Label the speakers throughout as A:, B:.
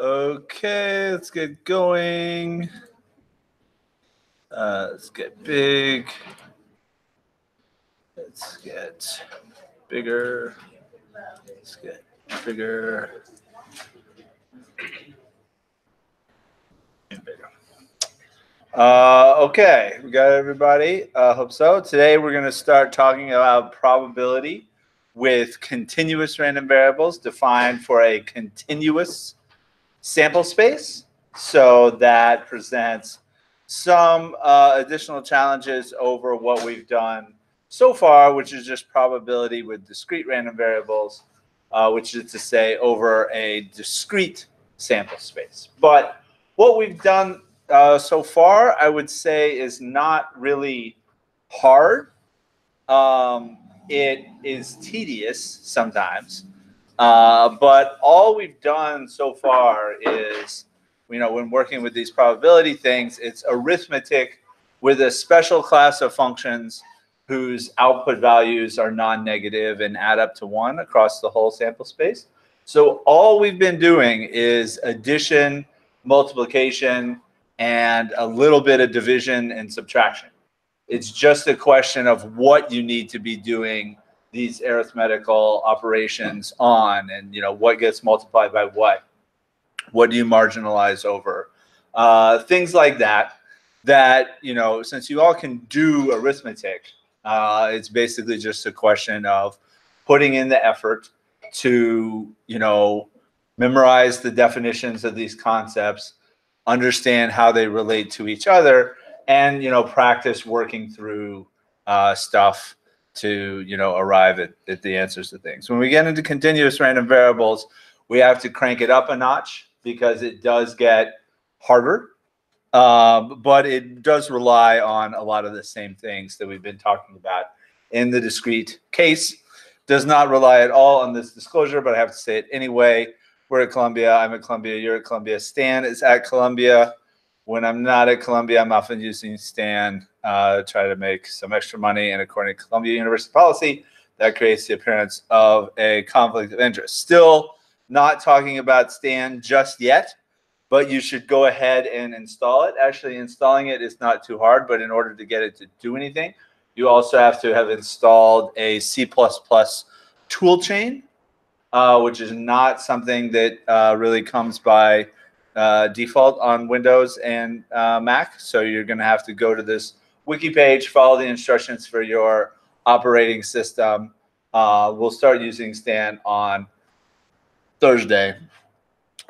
A: Okay, let's get going. Let's get big. Let's get bigger. Let's get bigger. And bigger. Okay, we got everybody. Hope so. Today we're going to start talking about probability with continuous random variables defined for a continuous sample space. So that presents some additional challenges over what we've done so far, which is just probability with discrete random variables, which is to say over a discrete sample space. But what we've done so far, I would say, is not really hard. It is tedious sometimes. But all we've done so far is, when working with these probability things, it's arithmetic with a special class of functions whose output values are non-negative and add up to 1 across the whole sample space. So all we've been doing is addition, multiplication, and a little bit of division and subtraction. It's just a question of what you need to be doing these arithmetical operations on, and what gets multiplied by what do you marginalize over, things like that since you all can do arithmetic, it's basically just a question of putting in the effort to memorize the definitions of these concepts, understand how they relate to each other, and practice working through stuff to arrive at the answers to things. When we get into continuous random variables, we have to crank it up a notch because it does get harder, but it does rely on a lot of the same things that we've been talking about in the discrete case. Does not rely at all on this disclosure, but I have to say it anyway. We're at Columbia. I'm at Columbia. You're at Columbia. Stan is at Columbia. When I'm not at Columbia, I'm often using Stan to try to make some extra money. And according to Columbia University policy, that creates the appearance of a conflict of interest. Still not talking about Stan just yet, but you should go ahead and install it. Actually, installing it is not too hard, but in order to get it to do anything, you also have to have installed a C++ toolchain, which is not something that really comes by default on Windows and Mac. So you're going to have to go to this wiki page, follow the instructions for your operating system. We'll start using Stan on Thursday.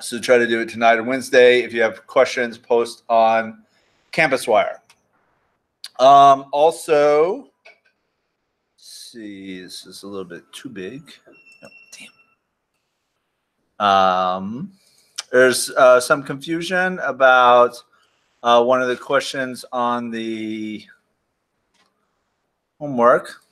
A: So try to do it tonight or Wednesday. If you have questions, post on CampusWire. Also, let's see, this is a little bit too big. Oh, damn. There's some confusion about one of the questions on the homework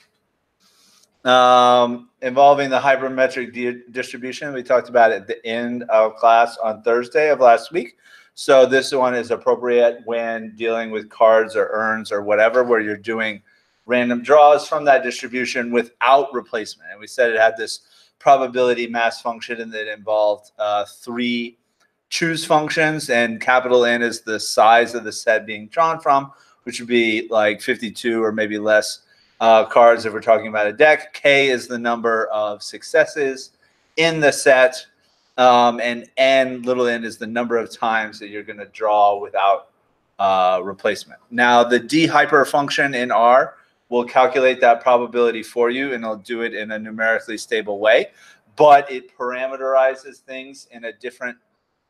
A: involving the hypermetric distribution. We talked about it at the end of class on Thursday of last week. So this one is appropriate when dealing with cards or urns or whatever, where you're doing random draws from that distribution without replacement. And we said it had this probability mass function and that involved 3 choose functions, and capital N is the size of the set being drawn from, which would be like 52 or maybe less cards if we're talking about a deck. K is the number of successes in the set, and N, little n, is the number of times that you're going to draw without replacement. Now, the D hyper function in R will calculate that probability for you, and it'll do it in a numerically stable way, but it parameterizes things in a different,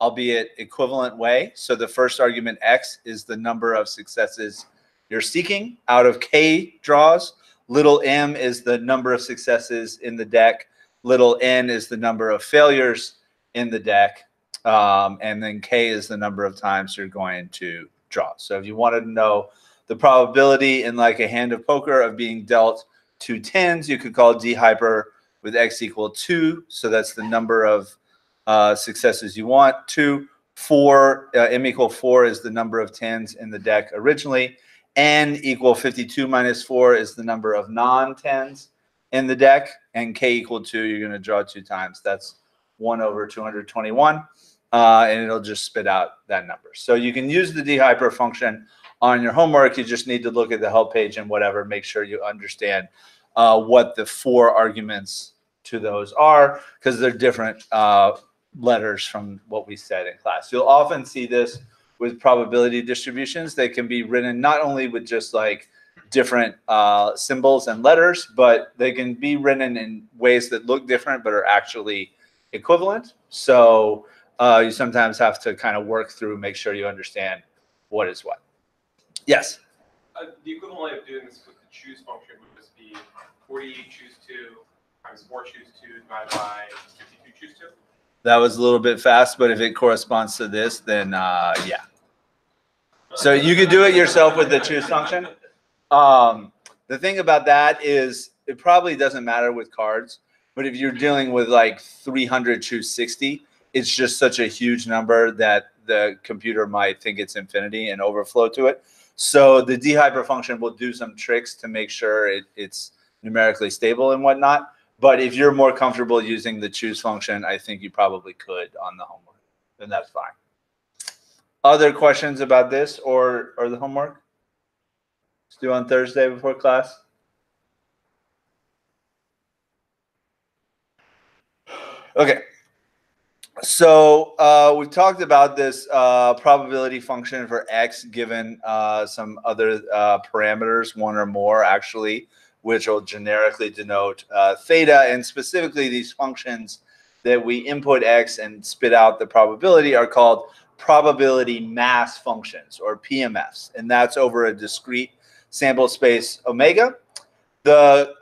A: albeit equivalent way. So the first argument, X, is the number of successes you're seeking out of K draws. Little m is the number of successes in the deck. Little n is the number of failures in the deck. And then K is the number of times you're going to draw. So if you wanted to know the probability in like a hand of poker of being dealt 2 10s, you could call D hyper with X equal 2. So that's the number of successes you want. 2, 4, m equal 4 is the number of 10s in the deck originally. N equal 52 minus 4 is the number of non-10s in the deck, and k equal 2, you're going to draw 2 times. That's 1 over 221, and it'll just spit out that number. So you can use the d-hyper function on your homework. You just need to look at the help page and whatever, make sure you understand what the 4 arguments to those are, because they're different letters from what we said in class. You'll often see this with probability distributions. They can be written not only with just like different symbols and letters, but they can be written in ways that look different but are actually equivalent. So you sometimes have to kind of work through, make sure you understand what is what. Yes?
B: The equivalent way of doing this with the choose function would just be 48 choose 2 times 4 choose 2 divided by 52 choose 2.
A: That was a little bit fast, but if it corresponds to this, then yeah. So you could do it yourself with the choose function. The thing about that is it probably doesn't matter with cards, but if you're dealing with like 300 choose 60, it's just such a huge number that the computer might think it's infinity and overflow to it. So the d-hyper function will do some tricks to make sure it's numerically stable and whatnot. But if you're more comfortable using the choose function, I think you probably could on the homework, then that's fine. Other questions about this or the homework? Let's do on Thursday before class. Okay. So we've talked about this probability function for x given some other parameters, 1 or more actually, which will generically denote theta, and specifically these functions that we input x and spit out the probability are called probability mass functions, or PMFs, and that's over a discrete sample space omega. The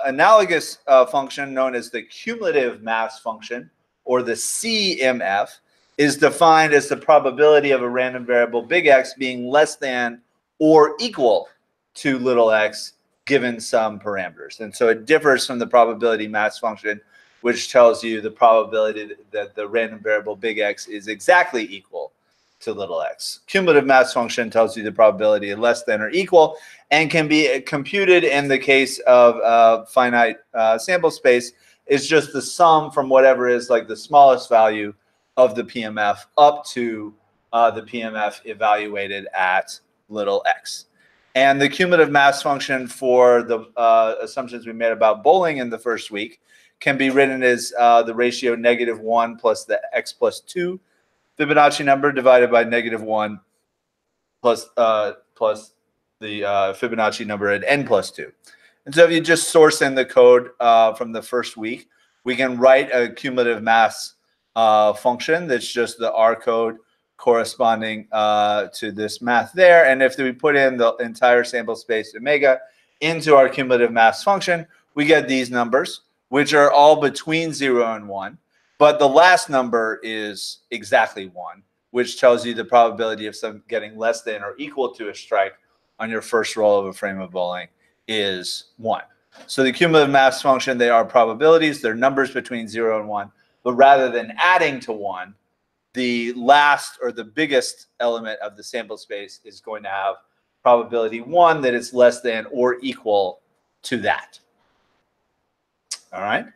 A: analogous function known as the cumulative mass function, or the CMF, is defined as the probability of a random variable big X being less than or equal to little x given some parameters. And so it differs from the probability mass function, which tells you the probability that the random variable big X is exactly equal to little x. Cumulative mass function tells you the probability of less than or equal, and can be computed in the case of finite sample space. Is just the sum from whatever is like the smallest value of the PMF up to the PMF evaluated at little x. And the cumulative mass function for the assumptions we made about bowling in the first week can be written as the ratio -1 plus the x plus 2 Fibonacci number divided by -1 plus the Fibonacci number at n plus 2. And so if you just source in the code from the first week, we can write a cumulative mass function that's just the R code corresponding to this math there. And if we put in the entire sample space omega into our cumulative mass function, we get these numbers, which are all between 0 and 1. But the last number is exactly 1, which tells you the probability of some getting less than or equal to a strike on your first roll of a frame of bowling is 1. So the cumulative mass function, they are probabilities. They're numbers between 0 and 1. But rather than adding to 1, the last or the biggest element of the sample space is going to have probability 1 that is less than or equal to that. All right?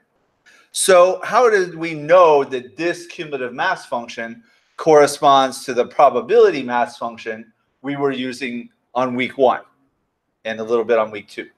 A: So how did we know that this cumulative mass function corresponds to the probability mass function we were using on week 1 and a little bit on week 2?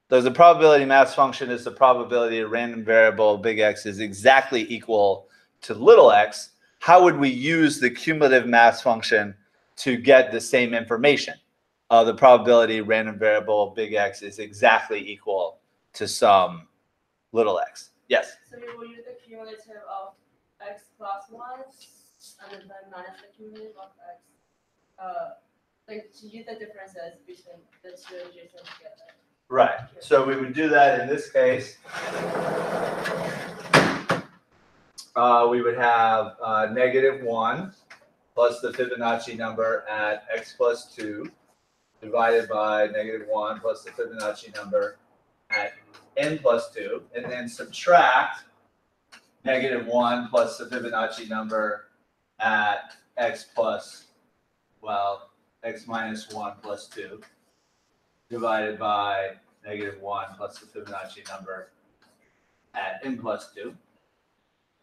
A: So the probability mass function is the probability a random variable big X is exactly equal to little x. How would we use the cumulative mass function to get the same information? The probability random variable big X is exactly equal to some little x. Yes?
C: So we will use the cumulative of x plus 1 and then minus the cumulative of x. Like to use the differences between the two adjacent together.
A: Right. So we would do that in this case. We would have -1 plus the Fibonacci number at x plus 2 divided by -1 plus the Fibonacci number at n plus 2, and then subtract -1 plus the Fibonacci number at x plus, well, x minus 1 plus 2 divided by -1 plus the Fibonacci number at n plus 2.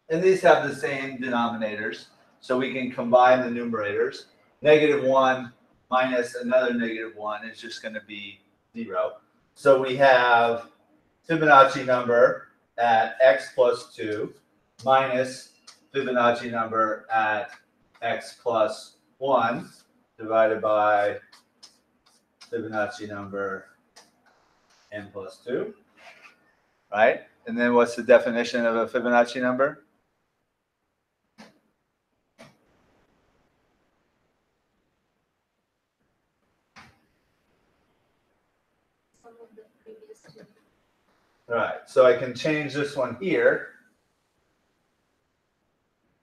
A: And these have the same denominators, so we can combine the numerators. -1 minus another -1 is just going to be 0. So we have Fibonacci number at x plus 2 minus Fibonacci number at x plus 1 divided by Fibonacci number n plus 2, right? And then what's the definition of a Fibonacci number? All right, so I can change this one here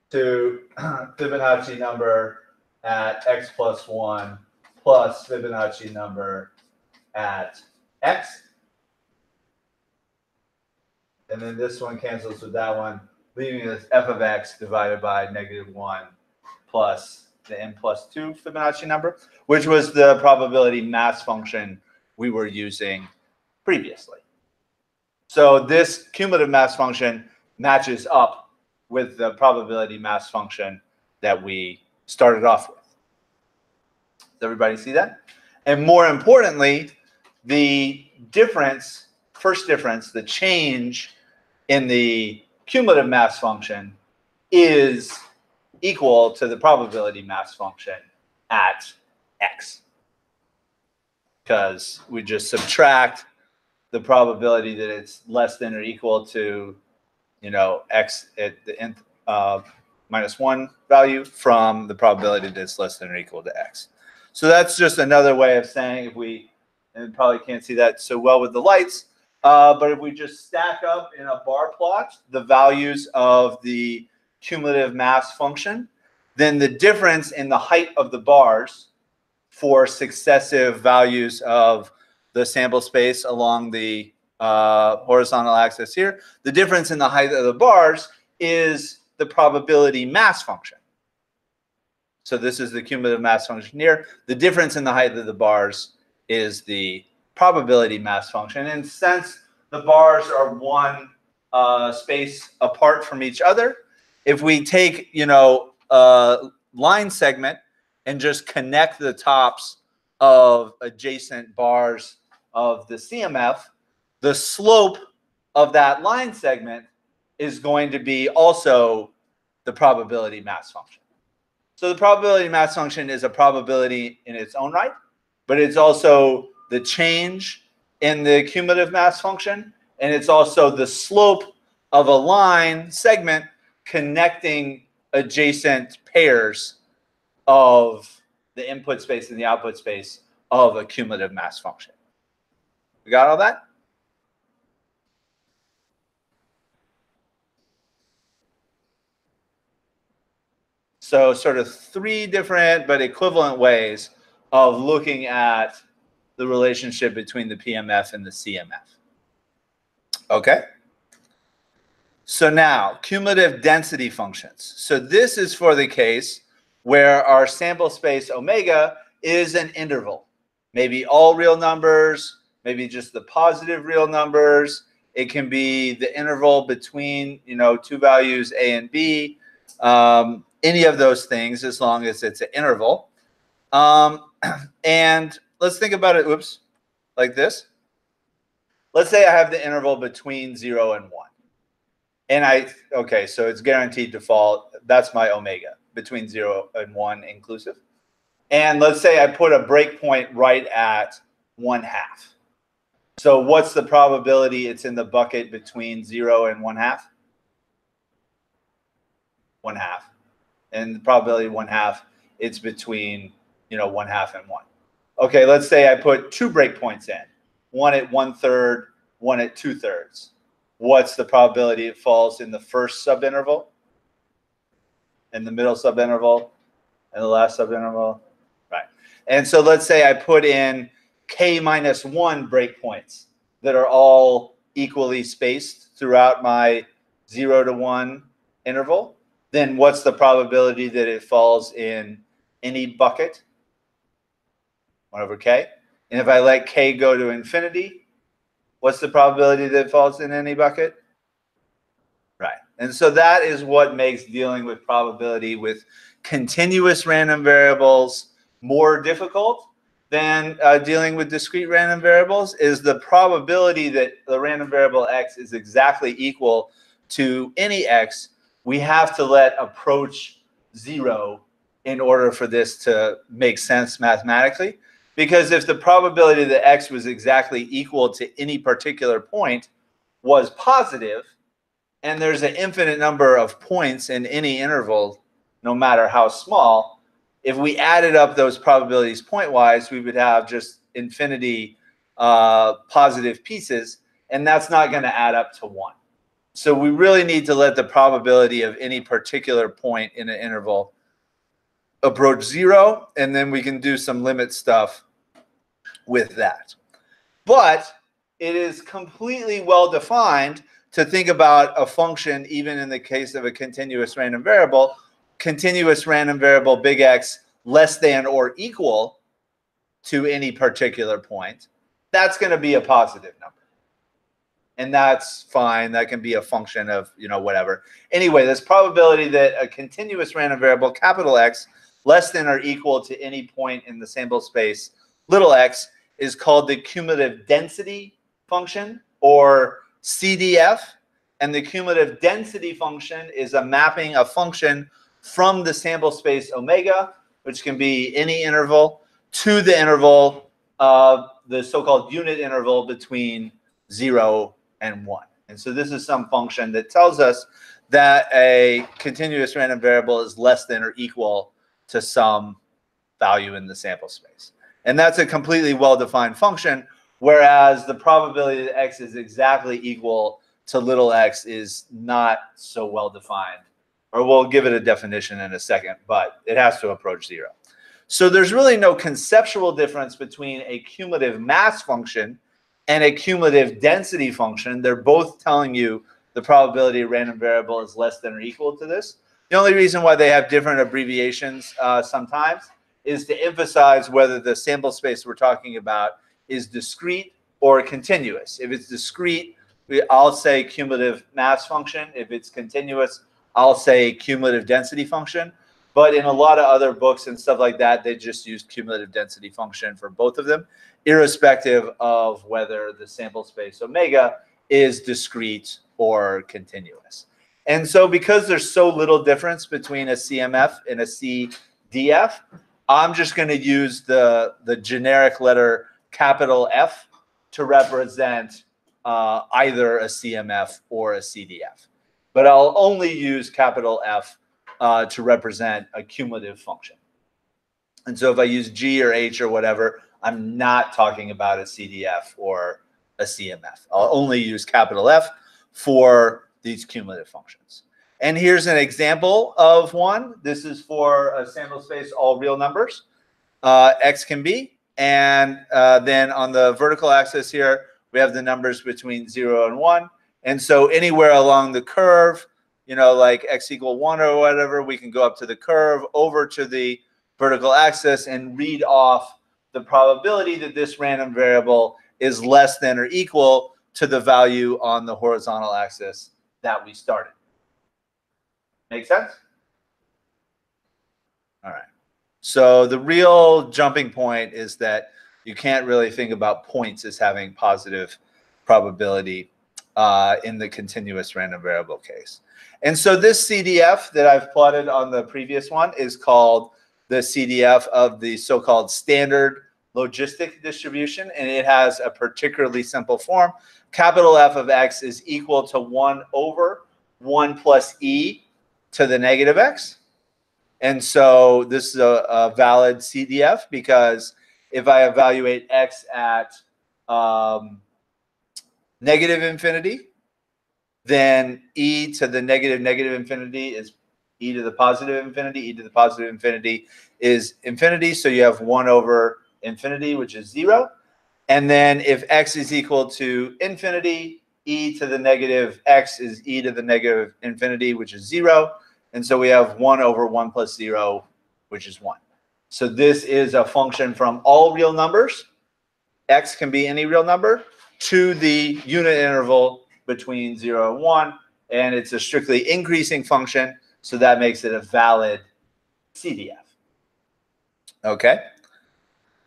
A: to Fibonacci number at x plus 1 plus Fibonacci number at x. And then this one cancels with that one, leaving us f of x divided by -1 plus the n plus 2 Fibonacci number, which was the probability mass function we were using previously. So this cumulative mass function matches up with the probability mass function that we started off with. Does everybody see that? And more importantly, the difference, first difference, the change in the cumulative mass function is equal to the probability mass function at x. Because we just subtract the probability that it's less than or equal to, x at the nth minus 1 value from the probability that it's less than or equal to x. So that's just another way of saying, if we, and probably can't see that so well with the lights, but if we just stack up in a bar plot the values of the cumulative mass function, then the difference in the height of the bars for successive values of the sample space along the horizontal axis here, the difference in the height of the bars is the probability mass function. So this is the cumulative mass function here. The difference in the height of the bars is the probability mass function. And since the bars are one space apart from each other, if we take, a line segment and just connect the tops of adjacent bars of the CMF, the slope of that line segment is going to be also the probability mass function. So the probability mass function is a probability in its own right, but it's also the change in the cumulative mass function, and it's also the slope of a line segment connecting adjacent pairs of the input space and the output space of a cumulative mass function. We got all that? So sort of three different but equivalent ways of looking at the relationship between the PMF and the CMF. Okay? So now, cumulative density functions. So this is for the case where our sample space omega is an interval. Maybe all real numbers, maybe just the positive real numbers. It can be the interval between, two values A and B. Any of those things, as long as it's an interval. And let's think about it, like this. Let's say I have the interval between 0 and 1. And okay, so it's guaranteed to fall. That's my omega, between 0 and 1 inclusive. And let's say I put a breakpoint right at 1/2. So what's the probability it's in the bucket between 0 and 1/2? 1/2. And the probability 1/2, it's between, 1/2 and 1. Okay, let's say I put 2 breakpoints in, one at 1/3, one at 2/3. What's the probability it falls in the first subinterval, in the middle subinterval, and the last subinterval? Right. And so let's say I put in k-1 breakpoints that are all equally spaced throughout my 0 to 1 interval, then what's the probability that it falls in any bucket? 1 over k. And if I let k go to infinity, what's the probability that it falls in any bucket? Right. And so that is what makes dealing with probability with continuous random variables more difficult than dealing with discrete random variables, is the probability that the random variable x is exactly equal to any x. We have to let approach 0 in order for this to make sense mathematically. Because if the probability that x was exactly equal to any particular point was positive, and there's an infinite number of points in any interval, no matter how small, if we added up those probabilities point-wise, we would have just infinity positive pieces, and that's not going to add up to 1. So we really need to let the probability of any particular point in an interval approach 0, and then we can do some limit stuff with that. But it is completely well-defined to think about a function, even in the case of a continuous random variable big X less than or equal to any particular point. That's going to be a positive number. And that's fine. That can be a function of, whatever. Anyway, this probability that a continuous random variable, capital X, less than or equal to any point in the sample space, little x, is called the cumulative density function, or CDF. And the cumulative density function is a mapping, a function from the sample space omega, which can be any interval, to the interval, the so-called unit interval between 0 and 1. And so this is some function that tells us that a continuous random variable is less than or equal to some value in the sample space. And that's a completely well-defined function, whereas the probability that x is exactly equal to little x is not so well-defined. Or we'll give it a definition in a second, but it has to approach 0. So there's really no conceptual difference between a cumulative mass function and a cumulative density function. They're both telling you the probability a random variable is less than or equal to this. The only reason why they have different abbreviations sometimes is to emphasize whether the sample space we're talking about is discrete or continuous. If it's discrete, I'll say cumulative mass function. If it's continuous, I'll say cumulative density function. But in a lot of other books and stuff like that, they just use cumulative density function for both of them, irrespective of whether the sample space omega is discrete or continuous. And so because there's so little difference between a CMF and a CDF, I'm just going to use the generic letter capital F to represent either a CMF or a CDF. But I'll only use capital F to represent a cumulative function. And so if I use G or H or whatever, I'm not talking about a CDF or a CMF. I'll only use capital F for these cumulative functions. And here's an example of one. This is for a sample space, all real numbers, X can be. And then on the vertical axis here, we have the numbers between 0 and 1. And so anywhere along the curve, like x equal 1 or whatever, we can go up to the curve, over to the vertical axis, and read off the probability that this random variable is less than or equal to the value on the horizontal axis that we started. Make sense? All right. So the real jumping point is that you can't really think about points as having positive probability in the continuous random variable case. And so this CDF that I've plotted on the previous one is called the CDF of the so-called standard logistic distribution, and it has a particularly simple form. Capital F of x is equal to 1 over 1 plus e to the negative x. And so this is a valid CDF, because if I evaluate x at negative infinity, then e to the negative infinity is e to the positive infinity. E to the positive infinity is infinity. So you have 1 over infinity, which is 0. And then if x is equal to infinity, e to the negative x is e to the negative infinity, which is 0. And so we have 1 over 1 plus 0, which is 1. So this is a function from all real numbers. X can be any real number to the unit interval between 0 and 1. And it's a strictly increasing function. So that makes it a valid CDF. Okay.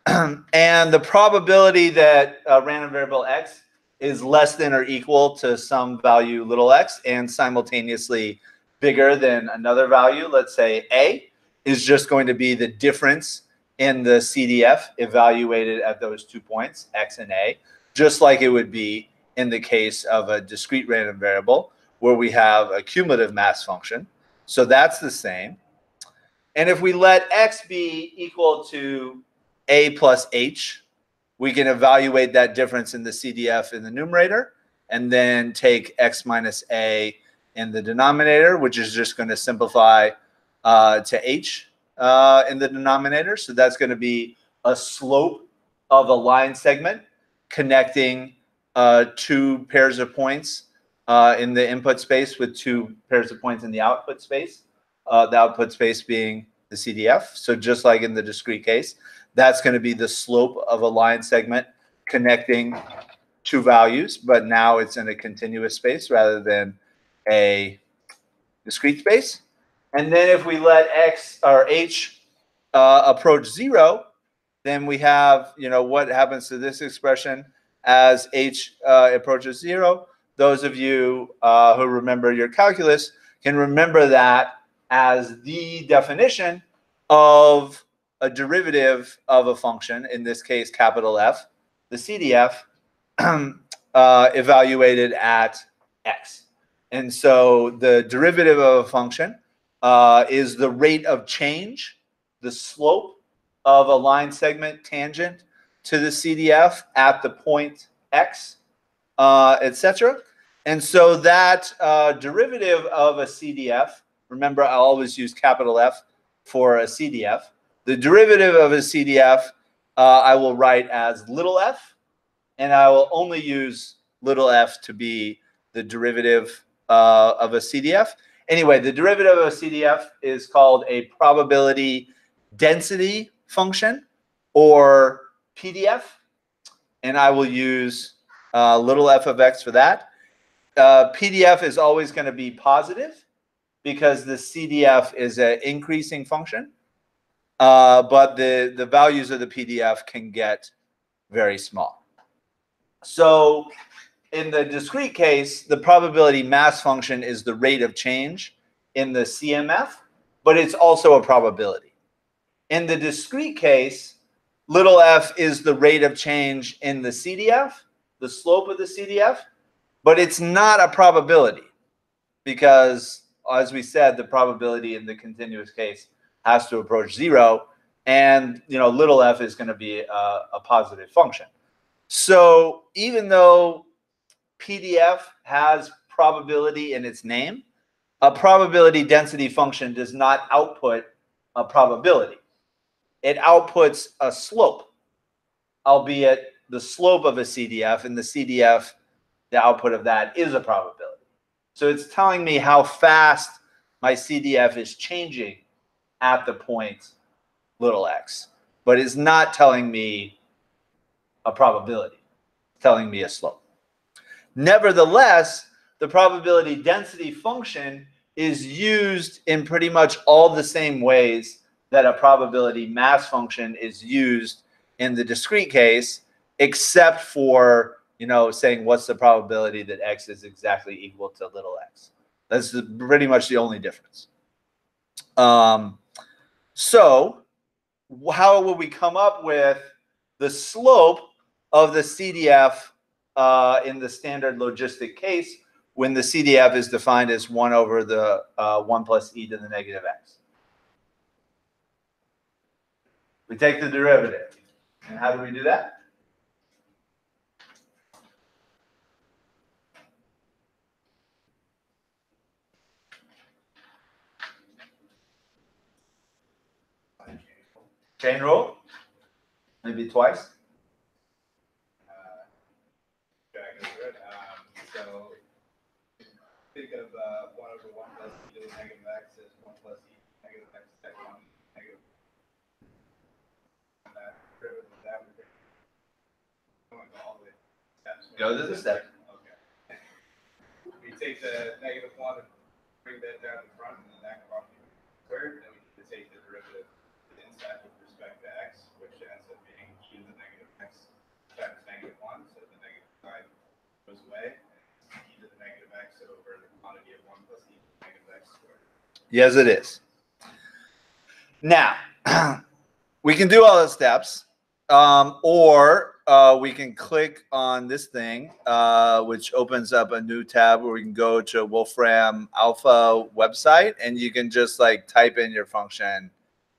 A: And the probability that random variable x is less than or equal to some value little x and simultaneously bigger than another value, let's say a, is just going to be the difference in the CDF evaluated at those 2 points, x and a, just like it would be in the case of a discrete random variable where we have a cumulative mass function. So that's the same. And if we let x be equal to a plus h, we can evaluate that difference in the CDF in the numerator and then take x minus a in the denominator, which is just going to simplify to h in the denominator. So that's going to be a slope of a line segment connecting 2 pairs of points in the input space with 2 pairs of points in the output space, the output space being the CDF. So just like in the discrete case, that's going to be the slope of a line segment connecting 2 values, but now it's in a continuous space rather than a discrete space. And then if we let x or h approach 0, then we have, what happens to this expression as h approaches 0. Those of you who remember your calculus can remember that as the definition of a derivative of a function, in this case, capital F, the CDF, evaluated at x. And so the derivative of a function is the rate of change, the slope of a line segment tangent to the CDF at the point x, etc. And so that derivative of a CDF, remember I always use capital F for a CDF. The derivative of a CDF I will write as little f, and I will only use little f to be the derivative of a CDF. Anyway, the derivative of a CDF is called a probability density function, or PDF, and I will use little f of x for that. PDF is always going to be positive because the CDF is an increasing function, but the values of the PDF can get very small. So in the discrete case, the probability mass function is the rate of change in the CMF, but it's also a probability. In the discrete case, little f is the rate of change in the CDF, the slope of the CDF, but it's not a probability because, as we said, the probability in the continuous case has to approach 0, and little f is going to be a positive function. So even though PDF has probability in its name, a probability density function does not output a probability. It outputs a slope, albeit the slope of a CDF, and the CDF, the output of that is a probability. So it's telling me how fast my CDF is changing at the point little x, but it's not telling me a probability. It's telling me a slope. Nevertheless, the probability density function is used in pretty much all the same ways that a probability mass function is used in the discrete case, except for, saying what's the probability that x is exactly equal to little x. That's pretty much the only difference. So how will we come up with the slope of the CDF in the standard logistic case when the CDF is defined as 1 over the 1 plus e to the negative x? We take the derivative. And how do we do that? Chain rule? Maybe twice?
D: So think of 1 over 1 plus e to the negative x as 1 plus e to the negative x sec 1 negative. And that derivative of that would be going all the way steps.
A: Go to the step.
D: Okay. We take the negative 1 and bring that down to the front, and then that can be squared. Then we need to take the derivative inside with respect to x, which ends up being e to the negative x times negative 1. So the negative side goes away. And e to the negative x over the quantity of 1 plus e to the negative x squared.
A: Yes, it is. Now, we can do all the steps, or we can click on this thing, which opens up a new tab where we can go to Wolfram Alpha website, and you can just like type in your function,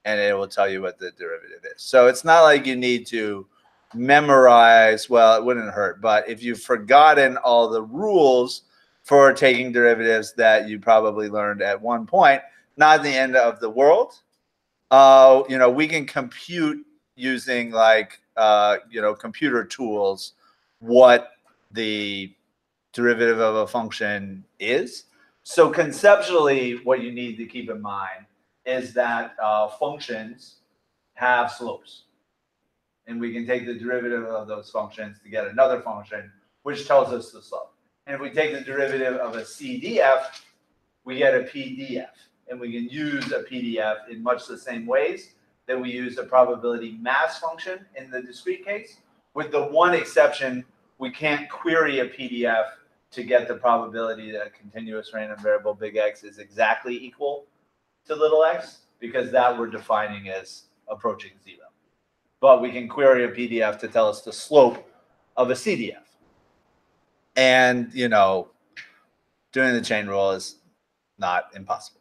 A: and it will tell you what the derivative is. So it's not like you need to memorize. Well, it wouldn't hurt, but if you've forgotten all the rules for taking derivatives that you probably learned at one point, not the end of the world. You know, we can compute using like, you know, computer tools what the derivative of a function is. So conceptually, what you need to keep in mind is that functions have slopes. And we can take the derivative of those functions to get another function, which tells us the slope. And if we take the derivative of a CDF, we get a PDF. And we can use a PDF in much the same ways that we use a probability mass function in the discrete case. With the one exception, we can't query a PDF to get the probability that a continuous random variable big X is exactly equal to little x, because that we're defining as approaching 0. But we can query a PDF to tell us the slope of a CDF. And, you know, doing the chain rule is not impossible.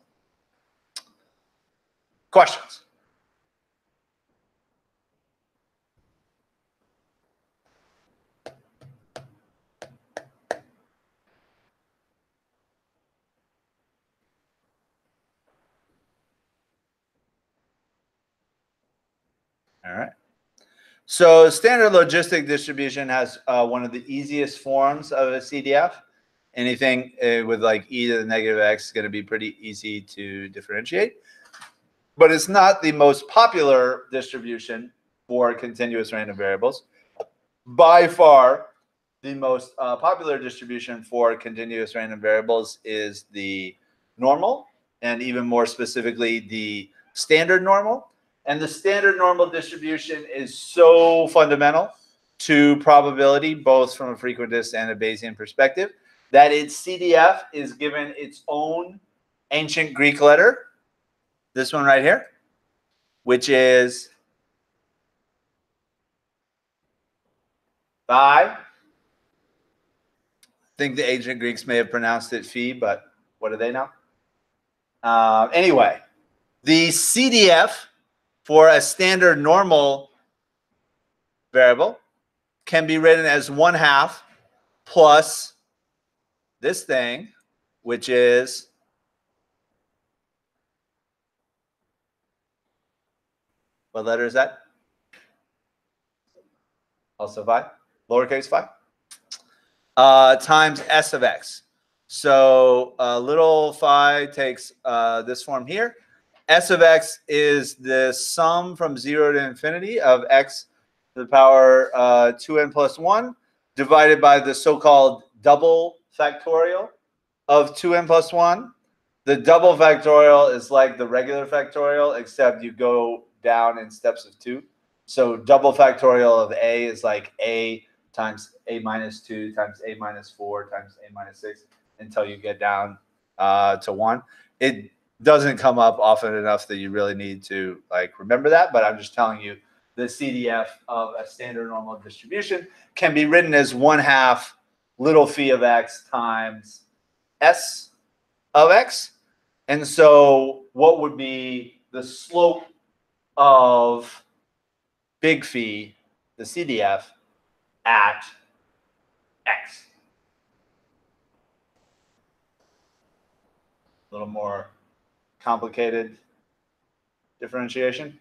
A: Questions? All right. So standard logistic distribution has one of the easiest forms of a CDF. Anything with like e to the negative x is going to be pretty easy to differentiate. But it's not the most popular distribution for continuous random variables. By far, the most popular distribution for continuous random variables is the normal, and even more specifically, the standard normal. And the standard normal distribution is so fundamental to probability, both from a frequentist and a Bayesian perspective, that its CDF is given its own ancient Greek letter, this one right here, which is phi. I think the ancient Greeks may have pronounced it phi, but what do they know? Anyway, the CDF for a standard normal variable can be written as 1/2 plus this thing, which is what letter is that? Also phi, lowercase phi, times s of x. So little phi takes this form here. S of x is the sum from 0 to infinity of x to the power 2n plus 1 divided by the so-called double factorial of 2n plus 1. The double factorial is like the regular factorial, except you go down in steps of 2. So double factorial of a is like a times a minus 2 times a minus 4 times a minus 6 until you get down to 1. It doesn't come up often enough that you really need to like remember that, but I'm just telling you the CDF of a standard normal distribution can be written as 1/2 little phi of x times s of x. And so what would be the slope of big phi, the CDF, at x? A little more complicated differentiation.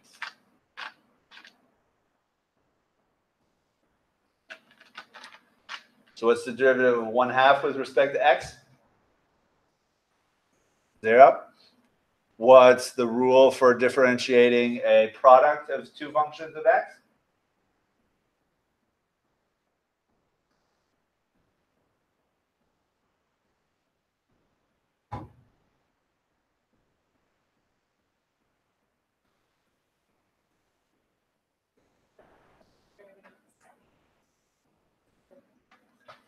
A: So what's the derivative of 1/2 with respect to x? 0. What's the rule for differentiating a product of two functions of x?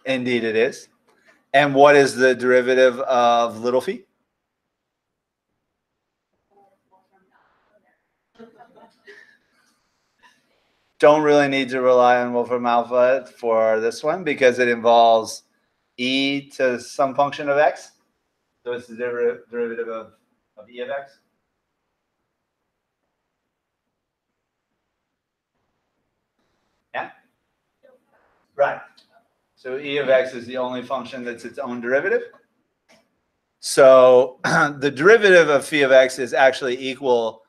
A: Indeed it is. And what is the derivative of little phi? Don't really need to rely on Wolfram alpha for this one because it involves e to some function of x. So it's the derivative of e of x. Yeah? Right. So e of x is the only function that's its own derivative. So the derivative of phi of x is actually equal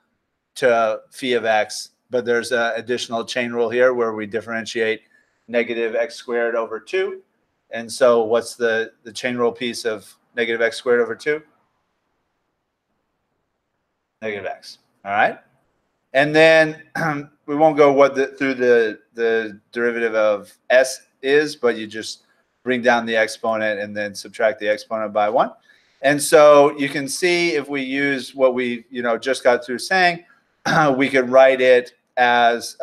A: to phi of x, but there's an additional chain rule here where we differentiate negative x squared over 2. And so what's the chain rule piece of negative x squared over 2? Negative x. All right. And then we won't go through the derivative of s is, but you just bring down the exponent and then subtract the exponent by 1. And so you can see if we use what we just got through saying, we could write it as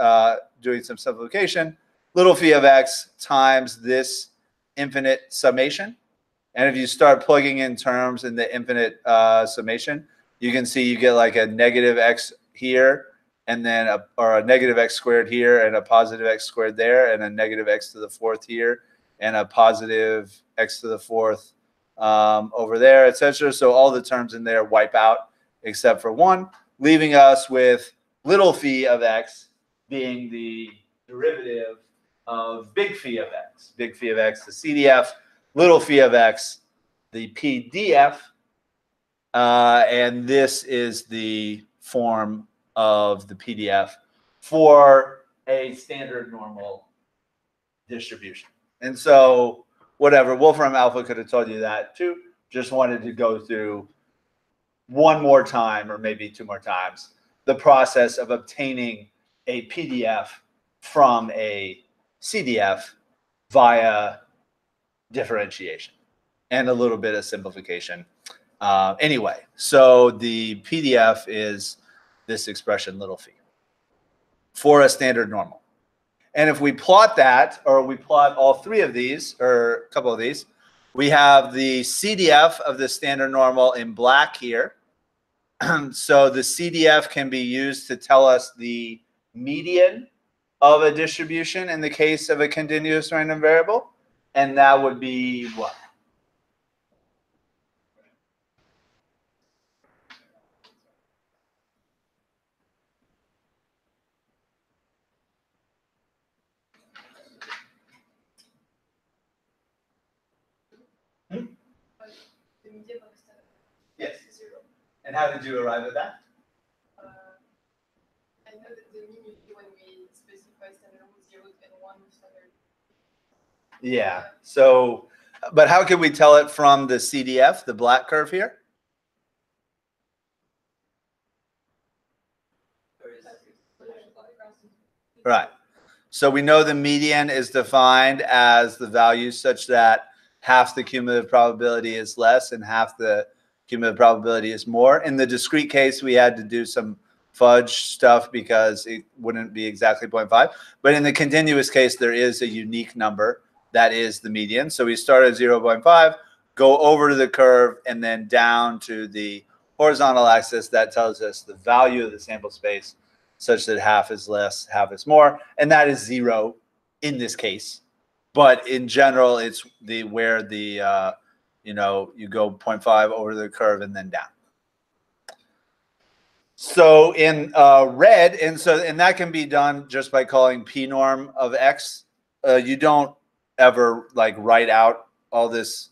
A: doing some simplification, little phi of x times this infinite summation. And if you start plugging in terms in the infinite summation, you can see you get like a negative x here, and then a negative x squared here, and a positive x squared there, and a negative x to the 4th here, and a positive x to the 4th over there, etc. So all the terms in there wipe out except for 1, leaving us with little phi of x being the derivative of big phi of x. Big phi of x, the CDF, little phi of x, the PDF, and this is the form of the PDF for a standard normal distribution. And so whatever, Wolfram alpha could have told you that too. Just wanted to go through one more time, or maybe 2 more times, the process of obtaining a PDF from a CDF via differentiation and a little bit of simplification. Anyway, so the PDF is this expression little phi for a standard normal. And if we plot that, or we plot all 3 of these, or a couple of these, we have the CDF of the standard normal in black here. So the CDF can be used to tell us the median of a distribution in the case of a continuous random variable. And that would be what? Yes. And how did you arrive at that?
E: I know that the mean you do when we specify standard with 0 and 1 standard.
A: Yeah. So, but how can we tell it from the CDF, the black curve here? Right. So we know the median is defined as the value such that half the cumulative probability is less and half the cumulative probability is more. In the discrete case, we had to do some fudge stuff because it wouldn't be exactly 0.5. But in the continuous case, there is a unique number that is the median. So we start at 0.5, go over to the curve, and then down to the horizontal axis. That tells us the value of the sample space such that half is less, half is more. And that is 0 in this case. But in general, it's where you go 0.5 over the curve and then down. So in red, and that can be done just by calling p norm of x. You don't ever like write out all this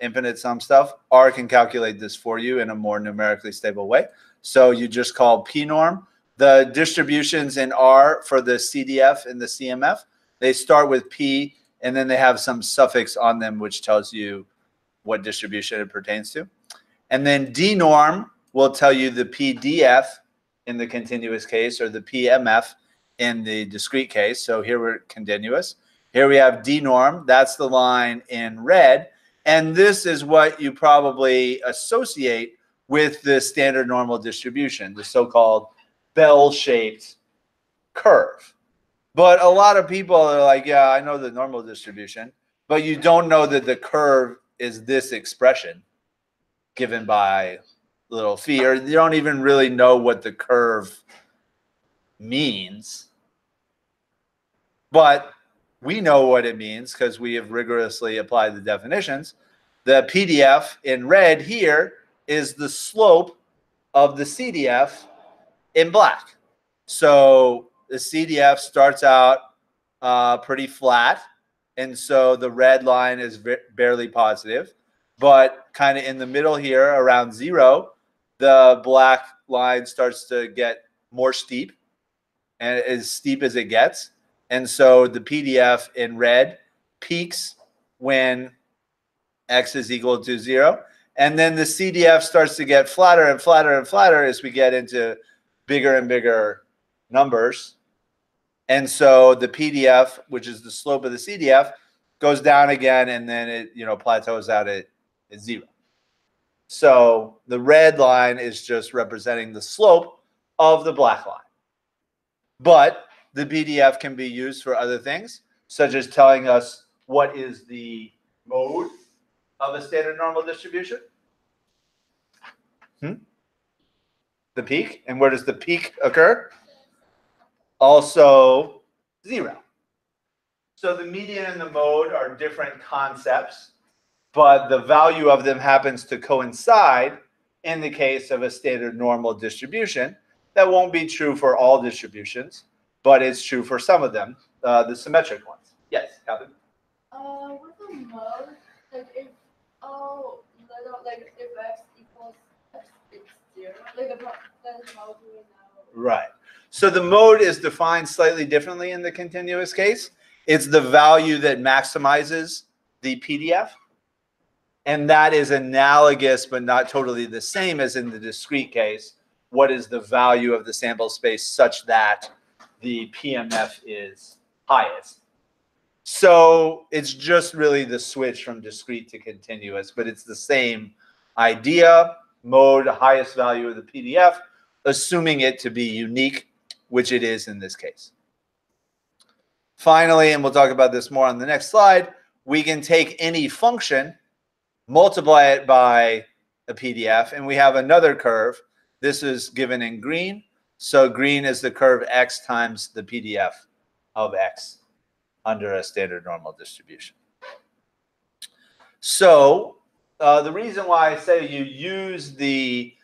A: infinite sum stuff. R can calculate this for you in a more numerically stable way. So you just call p norm. The distributions in R for the CDF and the CMF, they start with p and then they have some suffix on them which tells you what distribution it pertains to. And then D norm will tell you the PDF in the continuous case or the PMF in the discrete case. So here we're continuous. Here we have D norm. That's the line in red. And this is what you probably associate with the standard normal distribution, the so-called bell-shaped curve. But a lot of people are like, yeah, I know the normal distribution, but you don't know that the curve is this expression given by little phi, or you don't even really know what the curve means. But we know what it means because we have rigorously applied the definitions. The PDF in red here is the slope of the CDF in black. So the CDF starts out pretty flat, and so the red line is barely positive. But kind of in the middle here around 0, the black line starts to get more steep, and as steep as it gets. And so the PDF in red peaks when x is equal to 0. And then the CDF starts to get flatter and flatter and flatter as we get into bigger and bigger numbers. And so the PDF, which is the slope of the CDF, goes down again, and then it plateaus out at 0. So the red line is just representing the slope of the black line. But the PDF can be used for other things, such as telling us what is the mode of a standard normal distribution. The peak. And where does the peak occur? Also 0. So the median and the mode are different concepts, but the value of them happens to coincide in the case of a standard normal distribution. That won't be true for all distributions, but it's true for some of them, the symmetric ones. Yes, Calvin?
C: With the mode, like if if x equals x, it's 0. Then how do we know?
A: Right. So the mode is defined slightly differently in the continuous case. It's the value that maximizes the PDF. And that is analogous, but not totally the same as in the discrete case. What is the value of the sample space such that the PMF is highest? So it's just really the switch from discrete to continuous, but it's the same idea. Mode, highest value of the PDF, assuming it to be unique, which it is in this case. Finally, and we'll talk about this more on the next slide, we can take any function, multiply it by a PDF, and we have another curve. This is given in green. So green is the curve x times the PDF of x under a standard normal distribution. So the reason why I say you use the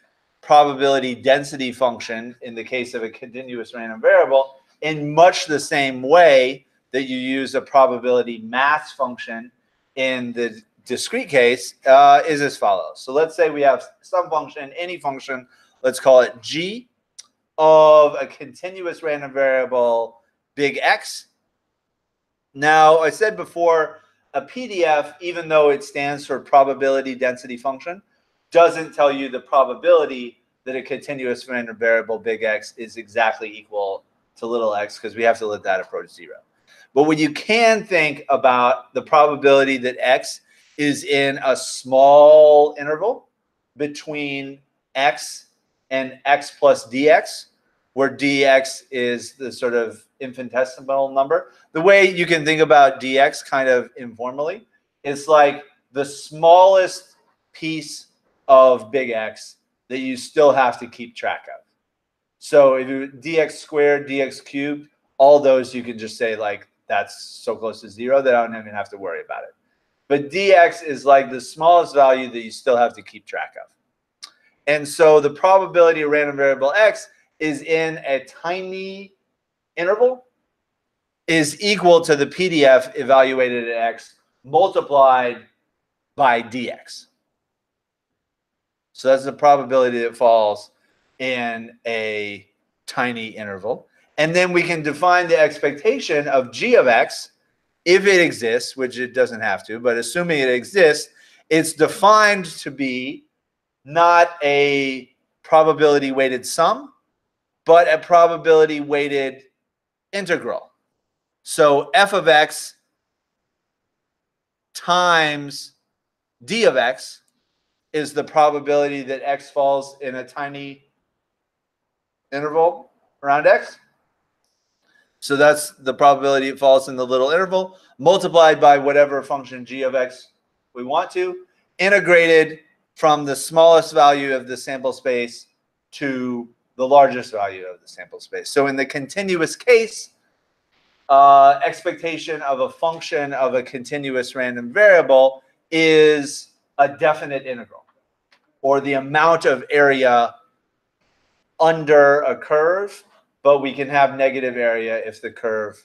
A: probability density function in the case of a continuous random variable in much the same way that you use a probability mass function in the discrete case is as follows. So let's say we have some function, any function, let's call it g of a continuous random variable big X. Now, I said before, a PDF, even though it stands for probability density function, doesn't tell you the probability that a continuous random variable big X is exactly equal to little x, because we have to let that approach 0. But when you can think about the probability that x is in a small interval between x and x plus dx, where dx is the sort of infinitesimal number. The way you can think about dx kind of informally, it's like the smallest piece of big X that you still have to keep track of. So if you dx squared, dx cubed, all those you can just say like that's so close to 0 that I don't even have to worry about it. But dx is like the smallest value that you still have to keep track of. And so the probability of random variable x is in a tiny interval is equal to the PDF evaluated at x multiplied by dx. So that's the probability that falls in a tiny interval. And then we can define the expectation of g of x if it exists, which it doesn't have to, but assuming it exists, it's defined to be not a probability weighted sum, but a probability weighted integral. So f of x times d of x is the probability that x falls in a tiny interval around x. So that's the probability it falls in the little interval, multiplied by whatever function g of x we want to, integrated from the smallest value of the sample space to the largest value of the sample space. So in the continuous case, expectation of a function of a continuous random variable is a definite integral, or the amount of area under a curve, but we can have negative area if the curve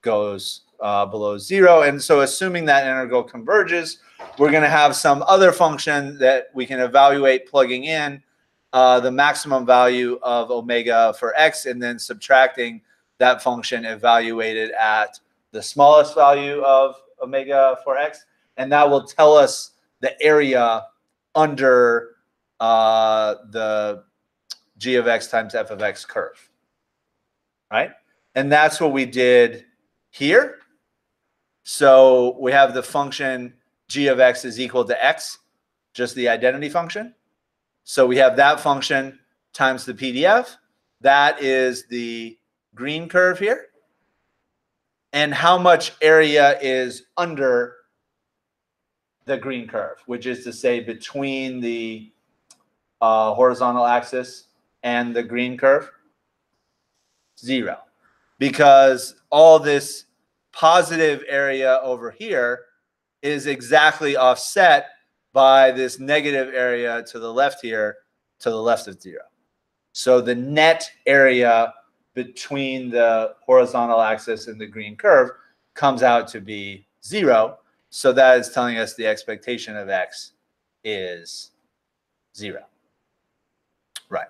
A: goes below 0. And so assuming that integral converges, we're going to have some other function that we can evaluate plugging in the maximum value of omega for x, and then subtracting that function evaluated at the smallest value of omega for x. And that will tell us the area under the g of x times f of x curve, right? And that's what we did here. So we have the function g of x is equal to x, just the identity function. So we have that function times the PDF. That is the green curve here. And how much area is under the green curve, which is to say between the horizontal axis and the green curve? 0. Because all this positive area over here is exactly offset by this negative area to the left here, to the left of 0. So the net area between the horizontal axis and the green curve comes out to be 0. So that is telling us the expectation of x is 0. Right.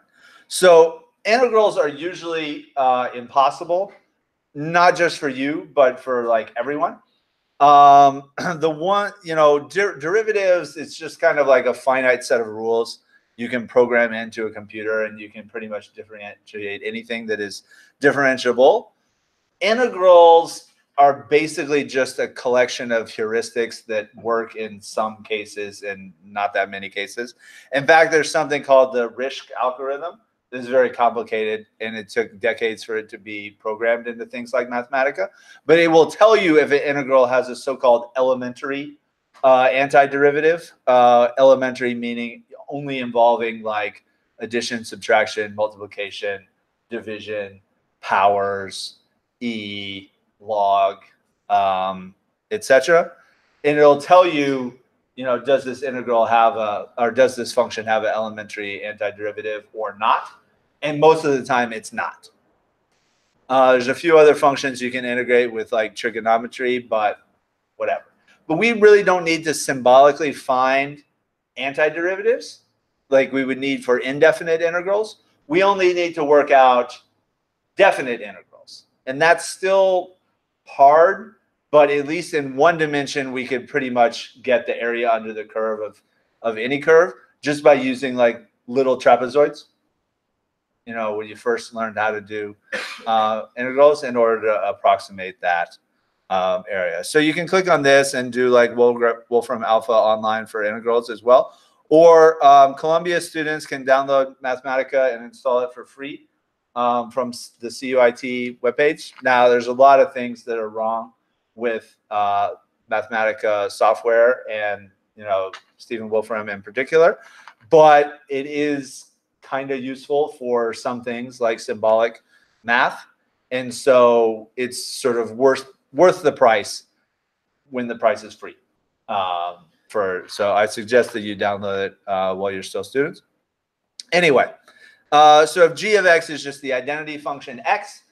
A: So integrals are usually impossible, not just for you, but for like everyone. The one, derivatives, it's just kind of like a finite set of rules you can program into a computer, and you can pretty much differentiate anything that is differentiable. Integrals are basically just a collection of heuristics that work in some cases and not that many cases. In fact, there's something called the Risch algorithm. This is very complicated, and it took decades for it to be programmed into things like Mathematica. But it will tell you if an integral has a so-called elementary antiderivative. Elementary meaning only involving like addition, subtraction, multiplication, division, powers, e, log, etc. And it'll tell you, does this integral have or does this function have an elementary antiderivative or not? And most of the time it's not. There's a few other functions you can integrate with like trigonometry, but whatever. But we really don't need to symbolically find antiderivatives like we would need for indefinite integrals. We only need to work out definite integrals. And that's still hard, but at least in one dimension, we could pretty much get the area under the curve of any curve just by using like little trapezoids. When you first learned how to do integrals in order to approximate that area. So you can click on this and do like Wolfram Alpha online for integrals as well. Or Columbia students can download Mathematica and install it for free from the CUIT webpage. Now, there's a lot of things that are wrong with Mathematica software and, Stephen Wolfram in particular, but it is kind of useful for some things like symbolic math. And so it's sort of worth the price when the price is free. So I suggest that you download it while you're still students. Anyway, so if g of x is just the identity function x,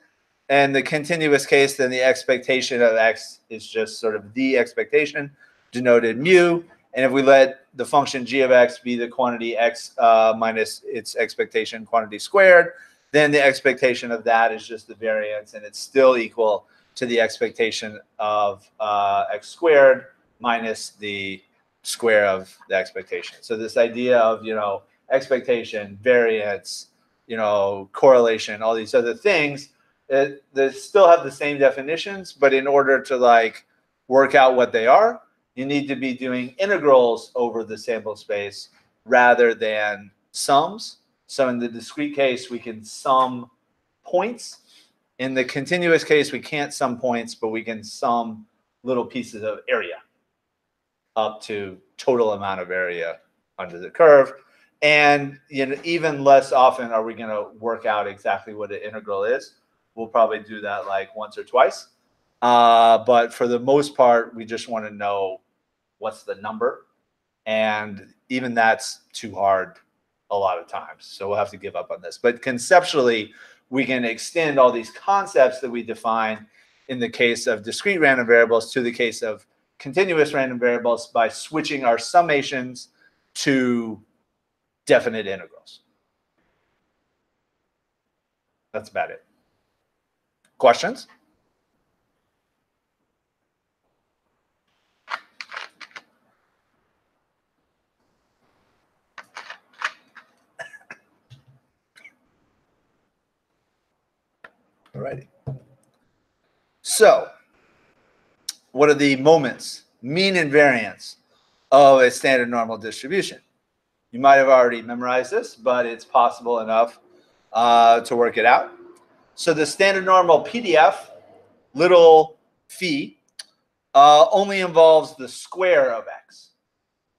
A: and the continuous case, then the expectation of x is just sort of the expectation denoted mu. And if we let the function g of x be the quantity x minus its expectation quantity squared, then the expectation of that is just the variance, and it's still equal to the expectation of x squared minus the square of the expectation. So this idea of, you know, expectation, variance, you know, correlation, all these other things, they still have the same definitions, but in order to like work out what they are, you need to be doing integrals over the sample space rather than sums. So in the discrete case, we can sum points. In the continuous case, we can't sum points, but we can sum little pieces of area up to total amount of area under the curve. And, you know, even less often are we going to work out exactly what an integral is. We'll probably do that like once or twice. But for the most part, we just want to know what's the number. And even that's too hard a lot of times. So we'll have to give up on this. But conceptually, we can extend all these concepts that we define in the case of discrete random variables to the case of continuous random variables by switching our summations to definite integrals. That's about it. Questions? All righty. So, what are the moments, mean and variance, of a standard normal distribution? You might have already memorized this, but it's possible enough to work it out. So the standard normal PDF, little phi, only involves the square of x.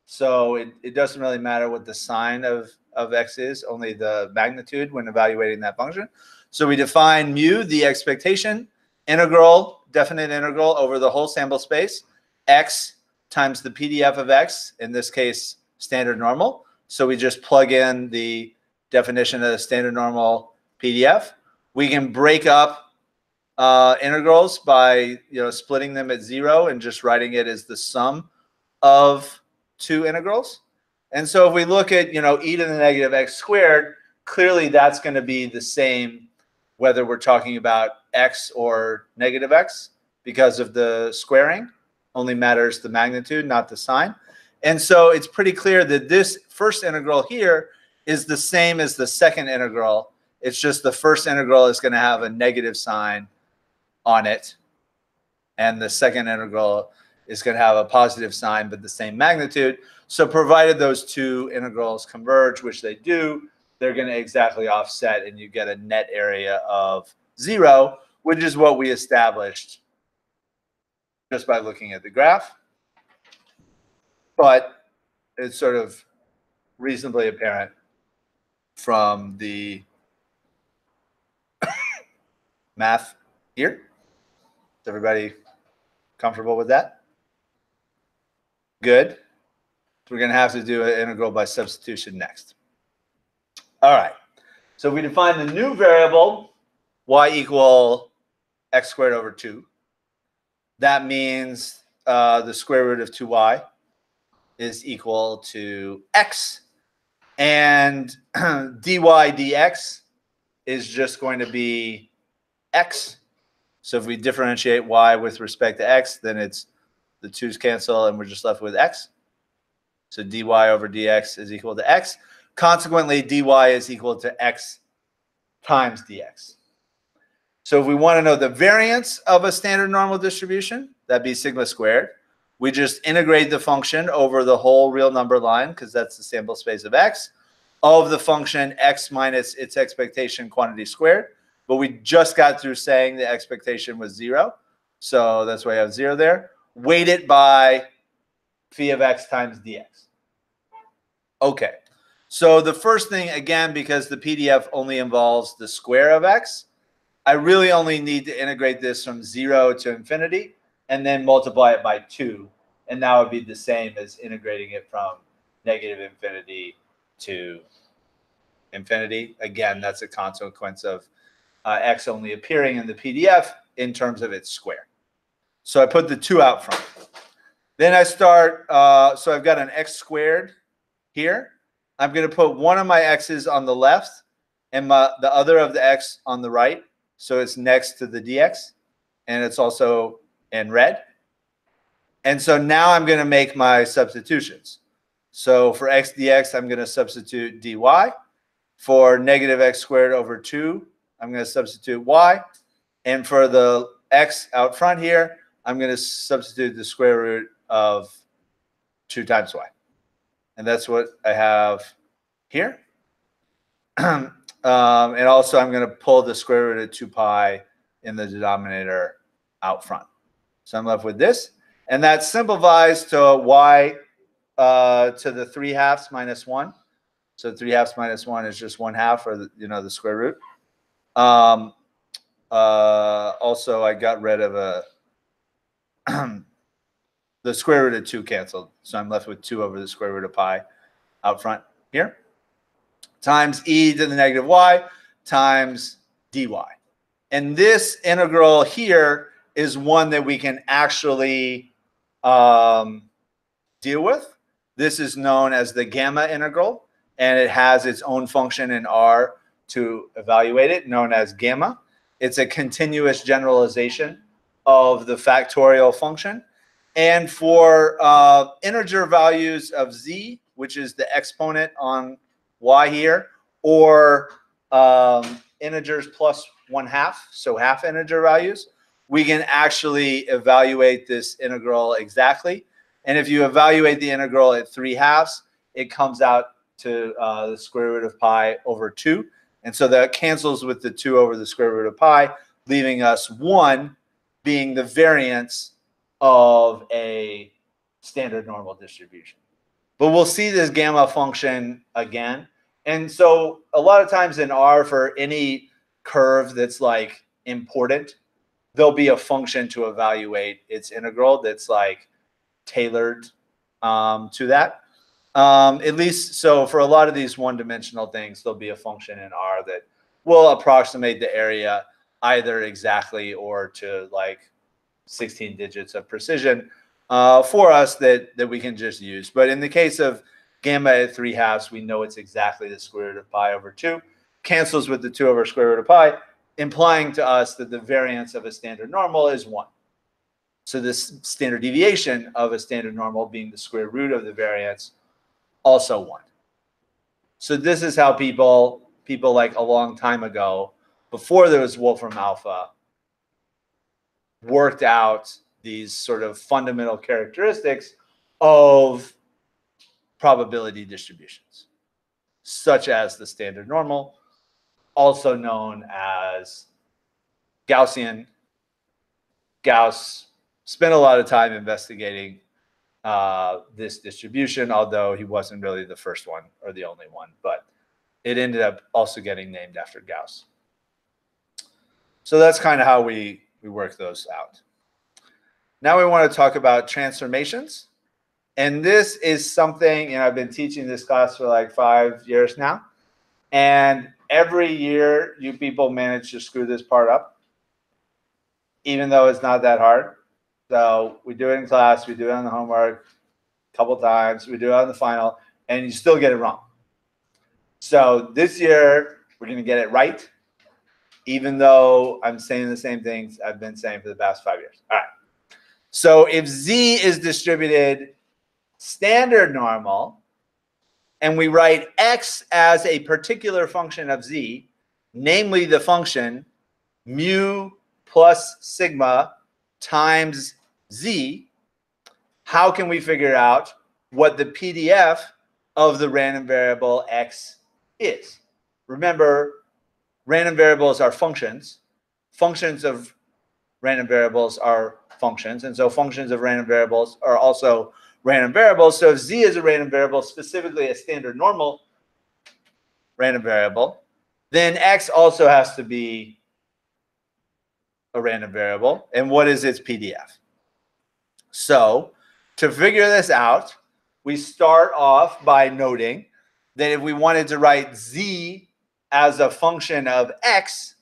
A: So it doesn't really matter what the sign of x is, only the magnitude when evaluating that function. So we define mu, the expectation, integral, definite integral over the whole sample space, x times the PDF of x, in this case, standard normal. So we just plug in the definition of the standard normal PDF. We can break up integrals by, you know, splitting them at 0 and just writing it as the sum of two integrals. And so if we look at, you know, e to the negative x squared, clearly that's going to be the same whether we're talking about x or negative x because of the squaring. Only matters the magnitude, not the sign. And so it's pretty clear that this first integral here is the same as the second integral. It's just the first integral is going to have a negative sign on it, and the second integral is going to have a positive sign but the same magnitude. So provided those two integrals converge, which they do, they're going to exactly offset, and you get a net area of 0, which is what we established just by looking at the graph. But it's sort of reasonably apparent from the math here. Is everybody comfortable with that? Good. We're going to have to do an integral by substitution next. All right. So we define the new variable, y equal x squared over 2. That means the square root of 2y is equal to x. And dy dx is just going to be x. So if we differentiate y with respect to x, then it's the 2's cancel and we're just left with x. So dy over dx is equal to x. Consequently, dy is equal to x times dx. So if we want to know the variance of a standard normal distribution, that'd be sigma squared. We just integrate the function over the whole real number line, because that's the sample space of x, of the function x minus its expectation quantity squared. But we just got through saying the expectation was 0. So that's why I have 0 there. Weight it by phi of x times dx. Okay. So the first thing, again, because the PDF only involves the square of x, I really only need to integrate this from 0 to infinity and then multiply it by 2. And that would be the same as integrating it from negative infinity to infinity. Again, that's a consequence of x only appearing in the PDF in terms of its square. So I put the 2 out front. Then I start, so I've got an x squared here. I'm going to put one of my x's on the left and the other of the x on the right. So it's next to the dx. and it's also in red. And so now I'm going to make my substitutions. So for x dx, I'm going to substitute dy. For negative x squared over 2, I'm going to substitute y. And for the x out front here, I'm going to substitute the square root of 2 times y. And that's what I have here. And also, I'm going to pull the square root of 2 pi in the denominator out front. So I'm left with this. And that simplifies to y to the 3/2 minus 1. So 3/2 minus 1 is just 1/2, or the square root. Also, I got rid of the square root of 2 canceled. So I'm left with 2 over the square root of pi out front here, times e to the negative y times dy. And this integral here is one that we can actually deal with. This is known as the gamma integral, and it has its own function in R to evaluate it, known as gamma. It's a continuous generalization of the factorial function. And for integer values of z, which is the exponent on y here, or integers plus 1/2, so half integer values, we can actually evaluate this integral exactly. And if you evaluate the integral at 3/2, it comes out to the square root of pi over 2. And so that cancels with the 2 over the square root of pi, leaving us 1 being the variance of a standard normal distribution. But we'll see this gamma function again. And so a lot of times in R, for any curve that's like important, there'll be a function to evaluate its integral that's like tailored to that. At least, so for a lot of these one-dimensional things, there'll be a function in R that will approximate the area either exactly or to like 16 digits of precision for us that we can just use. But in the case of gamma at 3/2, we know it's exactly the square root of pi over 2. Cancels with the 2 over square root of pi, implying to us that the variance of a standard normal is 1. So this standard deviation of a standard normal being the square root of the variance, also 1. So this is how people like a long time ago, before there was Wolfram alpha, worked out these sort of fundamental characteristics of probability distributions, such as the standard normal, also known as Gaussian. Gauss spent a lot of time investigating this distribution, although he wasn't really the first one or the only one, but it ended up also getting named after Gauss. So that's kind of how we work those out. Now we want to talk about transformations. And this is something, I've been teaching this class for like 5 years now. And every year you people manage to screw this part up, even though it's not that hard. So we do it in class, we do it on the homework a couple times, we do it on the final, and you still get it wrong. So this year we're going to get it right, even though I'm saying the same things I've been saying for the past 5 years. All right. So if z is distributed standard normal, and we write x as a particular function of z, namely the function mu plus sigma times z, how can we figure out what the PDF of the random variable x is? Remember, random variables are functions. Functions of random variables are functions. And so functions of random variables are also random variables. So if z is a random variable, specifically a standard normal random variable, then x also has to be a random variable. And what is its PDF? So to figure this out, we start off by noting that if we wanted to write z as a function of x,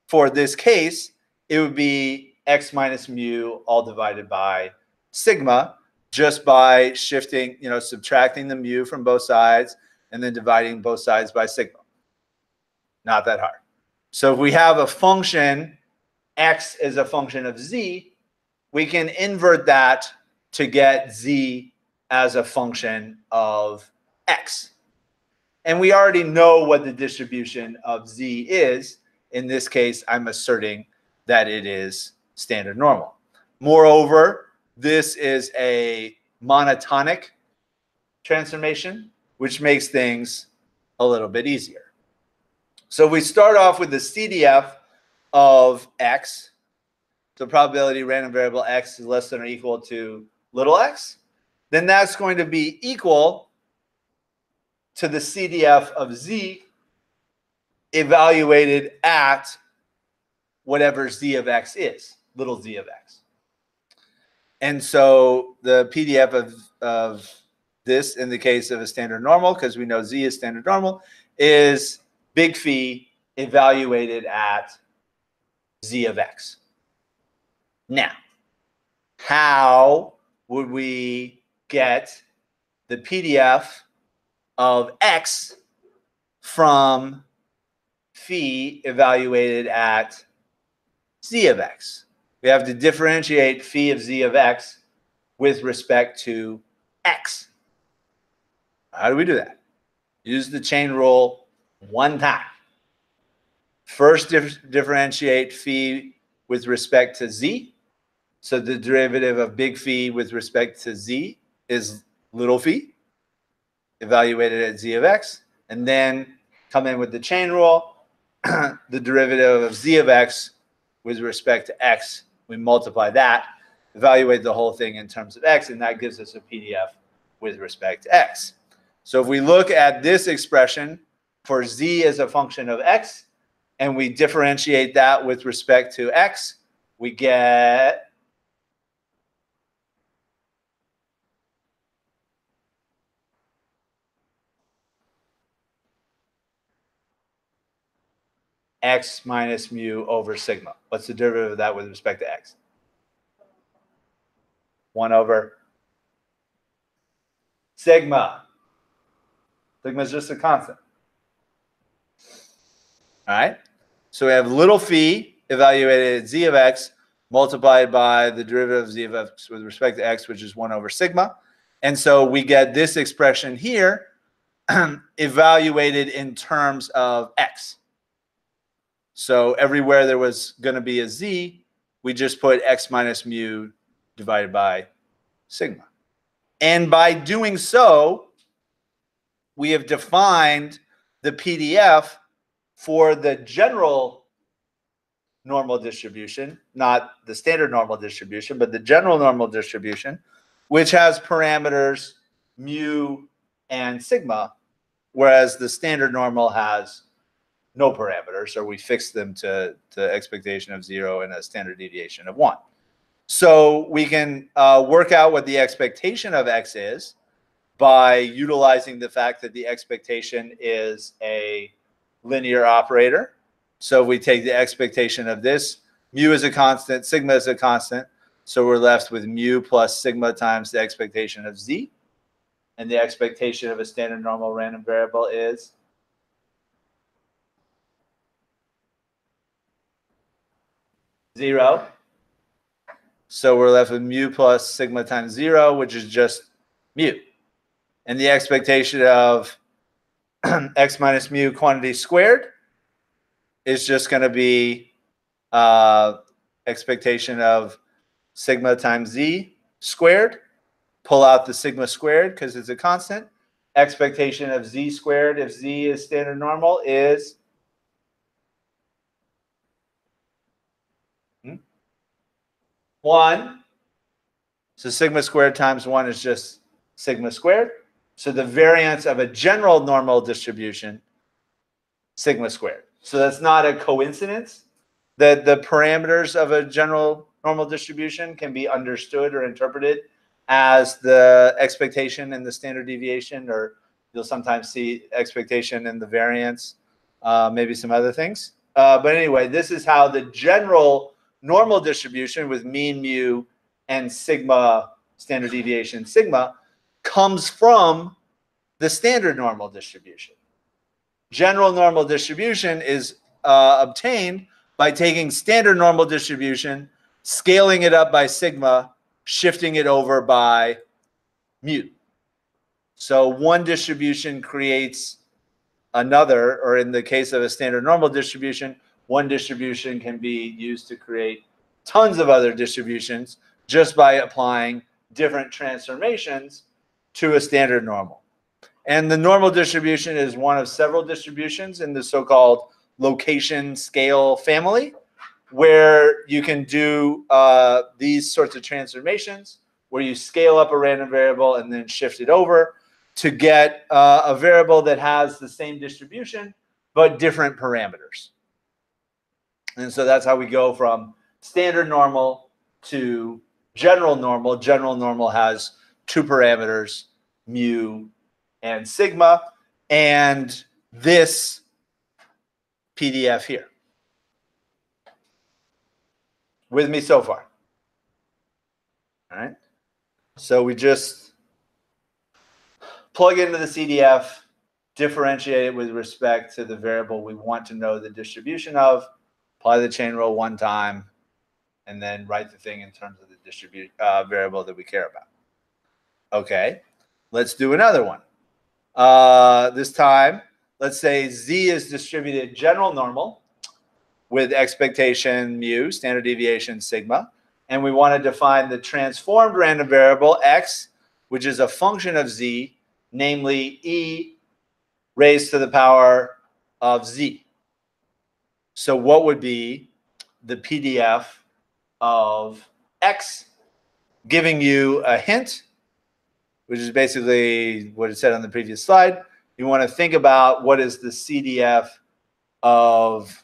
A: for this case, it would be x minus mu all divided by sigma, just by shifting, subtracting the mu from both sides and then dividing both sides by sigma. Not that hard. So if we have a function x is a function of z, we can invert that to get z as a function of x. And we already know what the distribution of z is. In this case, I'm asserting that it is standard normal. Moreover, this is a monotonic transformation, which makes things a little bit easier. So we start off with the CDF of x. So probability random variable x is less than or equal to little x. Then that's going to be equal to the CDF of z evaluated at whatever z of x is, little z of x. And so the PDF of this, in the case of a standard normal, because we know z is standard normal, is big phi evaluated at z of x. Now, how would we get the PDF of x from phi evaluated at z of x? We have to differentiate phi of z of x with respect to x. How do we do that? Use the chain rule one time. First, differentiate phi with respect to z. So the derivative of big phi with respect to z is little phi, evaluated at z of x. And then come in with the chain rule. The derivative of z of x with respect to x, we multiply that, evaluate the whole thing in terms of x, and that gives us a PDF with respect to x. So if we look at this expression for z as a function of x, and we differentiate that with respect to x, we get x minus mu over sigma. What's the derivative of that with respect to x? 1 over sigma. Sigma is just a constant. All right. So we have little phi evaluated at z of x multiplied by the derivative of z of x with respect to x, which is 1 over sigma. And so we get this expression here evaluated in terms of x. So everywhere there was going to be a z, we just put x minus mu divided by sigma. And by doing so, we have defined the PDF for the general normal distribution, not the standard normal distribution, but the general normal distribution, which has parameters mu and sigma, whereas the standard normal has no parameters, or we fix them to expectation of 0 and a standard deviation of 1. So we can work out what the expectation of x is by utilizing the fact that the expectation is a linear operator. So we take the expectation of this. Mu is a constant, sigma is a constant. So we're left with mu plus sigma times the expectation of z. And the expectation of a standard normal random variable is zero. So we're left with mu plus sigma times 0, which is just mu. And the expectation of x minus mu quantity squared is just going to be expectation of sigma times z squared. Pull out the sigma squared because it's a constant. Expectation of z squared, if z is standard normal, is 1. So sigma squared times 1 is just sigma squared. So the variance of a general normal distribution, sigma squared. So that's not a coincidence that the parameters of a general normal distribution can be understood or interpreted as the expectation and the standard deviation, or you'll sometimes see expectation and the variance, maybe some other things. But anyway, this is how the general normal distribution with mean mu and sigma, standard deviation sigma, comes from the standard normal distribution. General normal distribution is obtained by taking standard normal distribution, scaling it up by sigma, shifting it over by mu. So one distribution creates another, or in the case of a standard normal distribution, one distribution can be used to create tons of other distributions just by applying different transformations to a standard normal. And the normal distribution is one of several distributions in the so-called location scale family, where you can do these sorts of transformations, where you scale up a random variable and then shift it over to get a variable that has the same distribution but different parameters. And so that's how we go from standard normal to general normal. General normal has two parameters, mu and sigma, and this PDF here. With me so far? All right. So we just plug into the CDF, differentiate it with respect to the variable we want to know the distribution of, apply the chain rule one time, and then write the thing in terms of the variable that we care about. Okay, let's do another one. This time, let's say Z is distributed general normal with expectation mu, standard deviation sigma, and we want to define the transformed random variable x, which is a function of Z, namely e raised to the power of Z. So what would be the PDF of x, giving you a hint, which is basically what it said on the previous slide. You want to think about what is the CDF of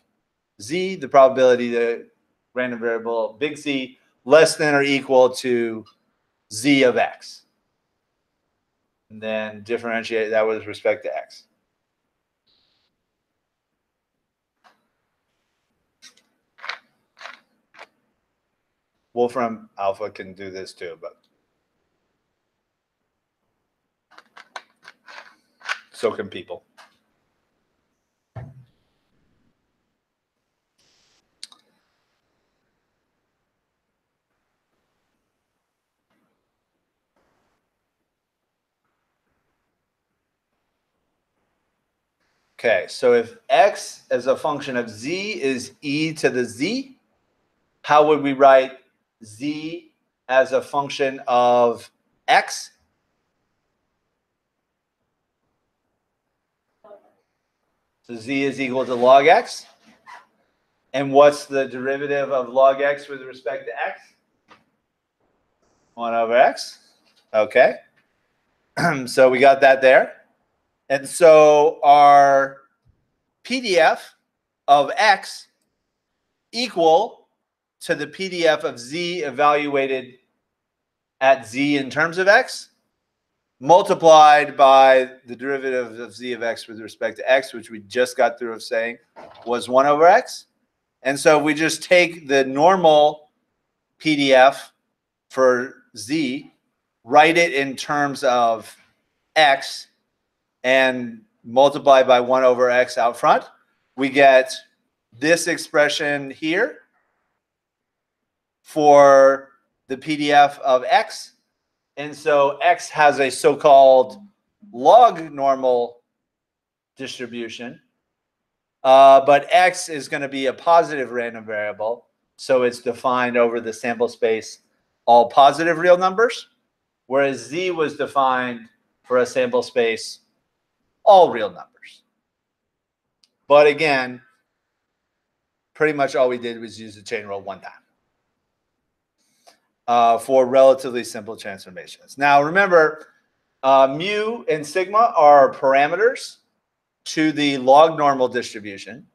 A: Z, the probability that random variable big Z less than or equal to Z of x. And then differentiate that with respect to x. Wolfram Alpha can do this too, but so can people. Okay, so if x as a function of Z is e to the Z, how would we write Z as a function of x? So Z is equal to log x. And what's the derivative of log x with respect to x? 1 over x. Okay. So we got that there. And so our PDF of x equal to the PDF of Z evaluated at Z in terms of x, multiplied by the derivative of Z of x with respect to x, which we just got through of saying was 1 over x. And so we just take the normal PDF for Z, write it in terms of x, and multiply by 1 over x out front. We get this expression here for the PDF of x. And so x has a so-called log normal distribution. But x is going to be a positive random variable. So it's defined over the sample space, all positive real numbers, whereas Z was defined for a sample space, all real numbers. But again, pretty much all we did was use the chain rule one time for relatively simple transformations. Now remember, mu and sigma are parameters to the log normal distribution,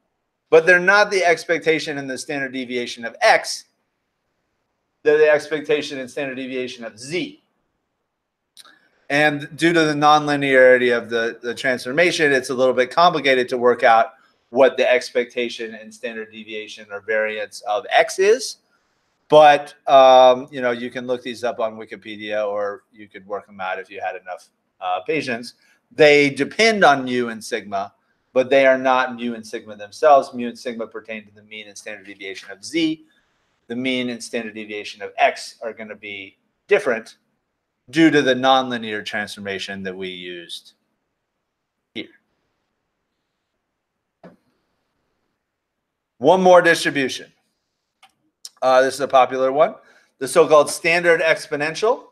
A: but they're not the expectation in the standard deviation of x. They're the expectation in standard deviation of Z. And due to the nonlinearity of the transformation, it's a little bit complicated to work out what the expectation and standard deviation or variance of x is. But you know, you can look these up on Wikipedia, or you could work them out if you had enough patience. They depend on mu and sigma, but they are not mu and sigma themselves. Mu and sigma pertain to the mean and standard deviation of z. The mean and standard deviation of x are going to be different due to the nonlinear transformation that we used here. One more distribution. This is a popular one. The so-called standard exponential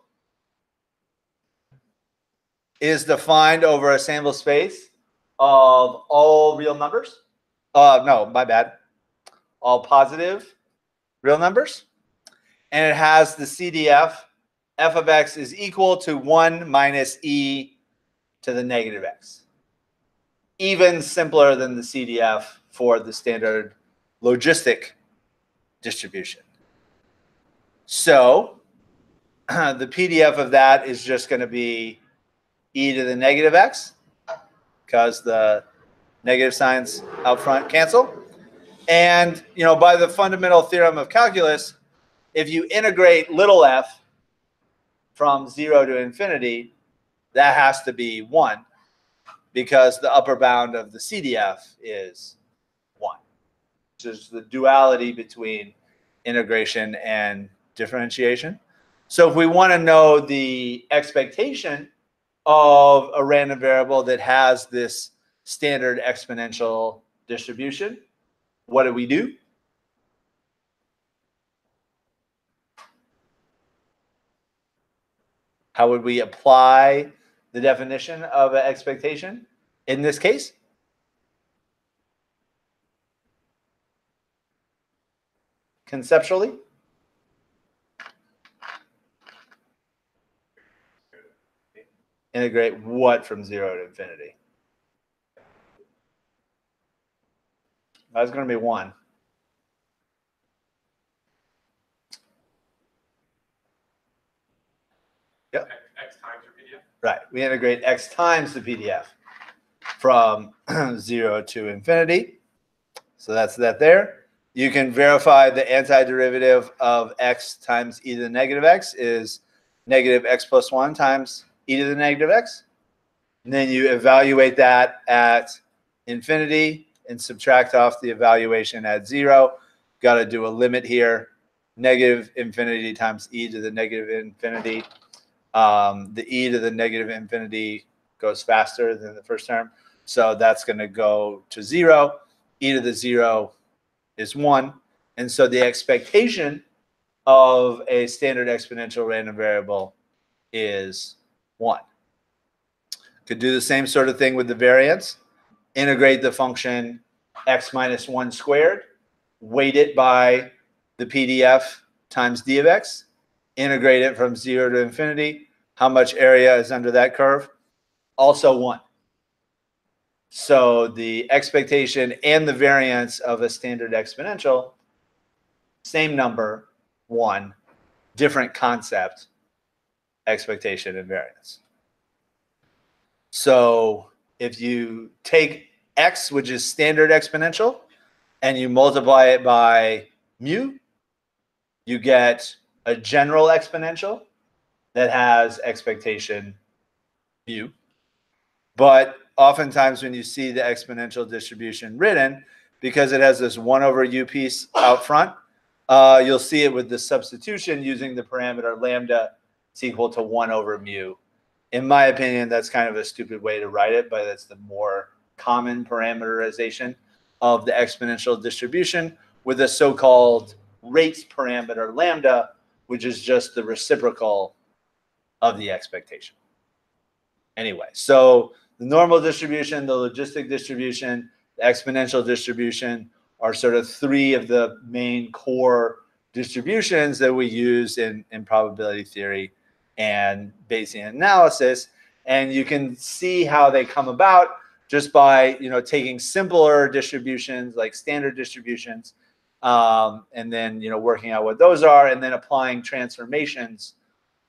A: is defined over a sample space of all real numbers. No, my bad. All positive real numbers. And it has the CDF, f of x is equal to 1 minus e to the negative x. Even simpler than the CDF for the standard logistic distribution. So the PDF of that is just going to be e to the negative x, because the negative signs out front cancel. And by the fundamental theorem of calculus, if you integrate little f from 0 to infinity, that has to be 1, because the upper bound of the CDF is 1. Which is the duality between integration and differentiation. So if we want to know the expectation of a random variable that has this standard exponential distribution, what do? How would we apply the definition of an expectation in this case? Conceptually? Integrate what from 0 to infinity? That's going to be 1. Yep.
B: X times your PDF?
A: Right. We integrate x times the PDF from 0 to infinity. So that's that there. You can verify the antiderivative of x times e to the negative x is negative x plus 1 times e to the negative x. And then you evaluate that at infinity and subtract off the evaluation at 0. Got to do a limit here. Negative infinity times e to the negative infinity. The e to the negative infinity goes faster than the first term. So that's going to go to 0. E to the 0 is 1. And so the expectation of a standard exponential random variable is 1. Could do the same sort of thing with the variance. Integrate the function x minus 1 squared. Weight it by the PDF times d of x. Integrate it from 0 to infinity. How much area is under that curve? Also 1. So the expectation and the variance of a standard exponential, same number, 1, different concept, expectation and variance. So if you take x, which is standard exponential, and you multiply it by mu, you get a general exponential that has expectation mu. But oftentimes when you see the exponential distribution written, because it has this 1 over u piece out front, you'll see it with the substitution using the parameter lambda is equal to 1 over mu. In my opinion, that's kind of a stupid way to write it, but that's the more common parameterization of the exponential distribution with a so-called rates parameter lambda, which is just the reciprocal of the expectation. Anyway, so the normal distribution, the logistic distribution, the exponential distribution are sort of 3 of the main core distributions that we use in probability theory and Bayesian analysis. And you can see how they come about just by taking simpler distributions like standard distributions, and then working out what those are, and then applying transformations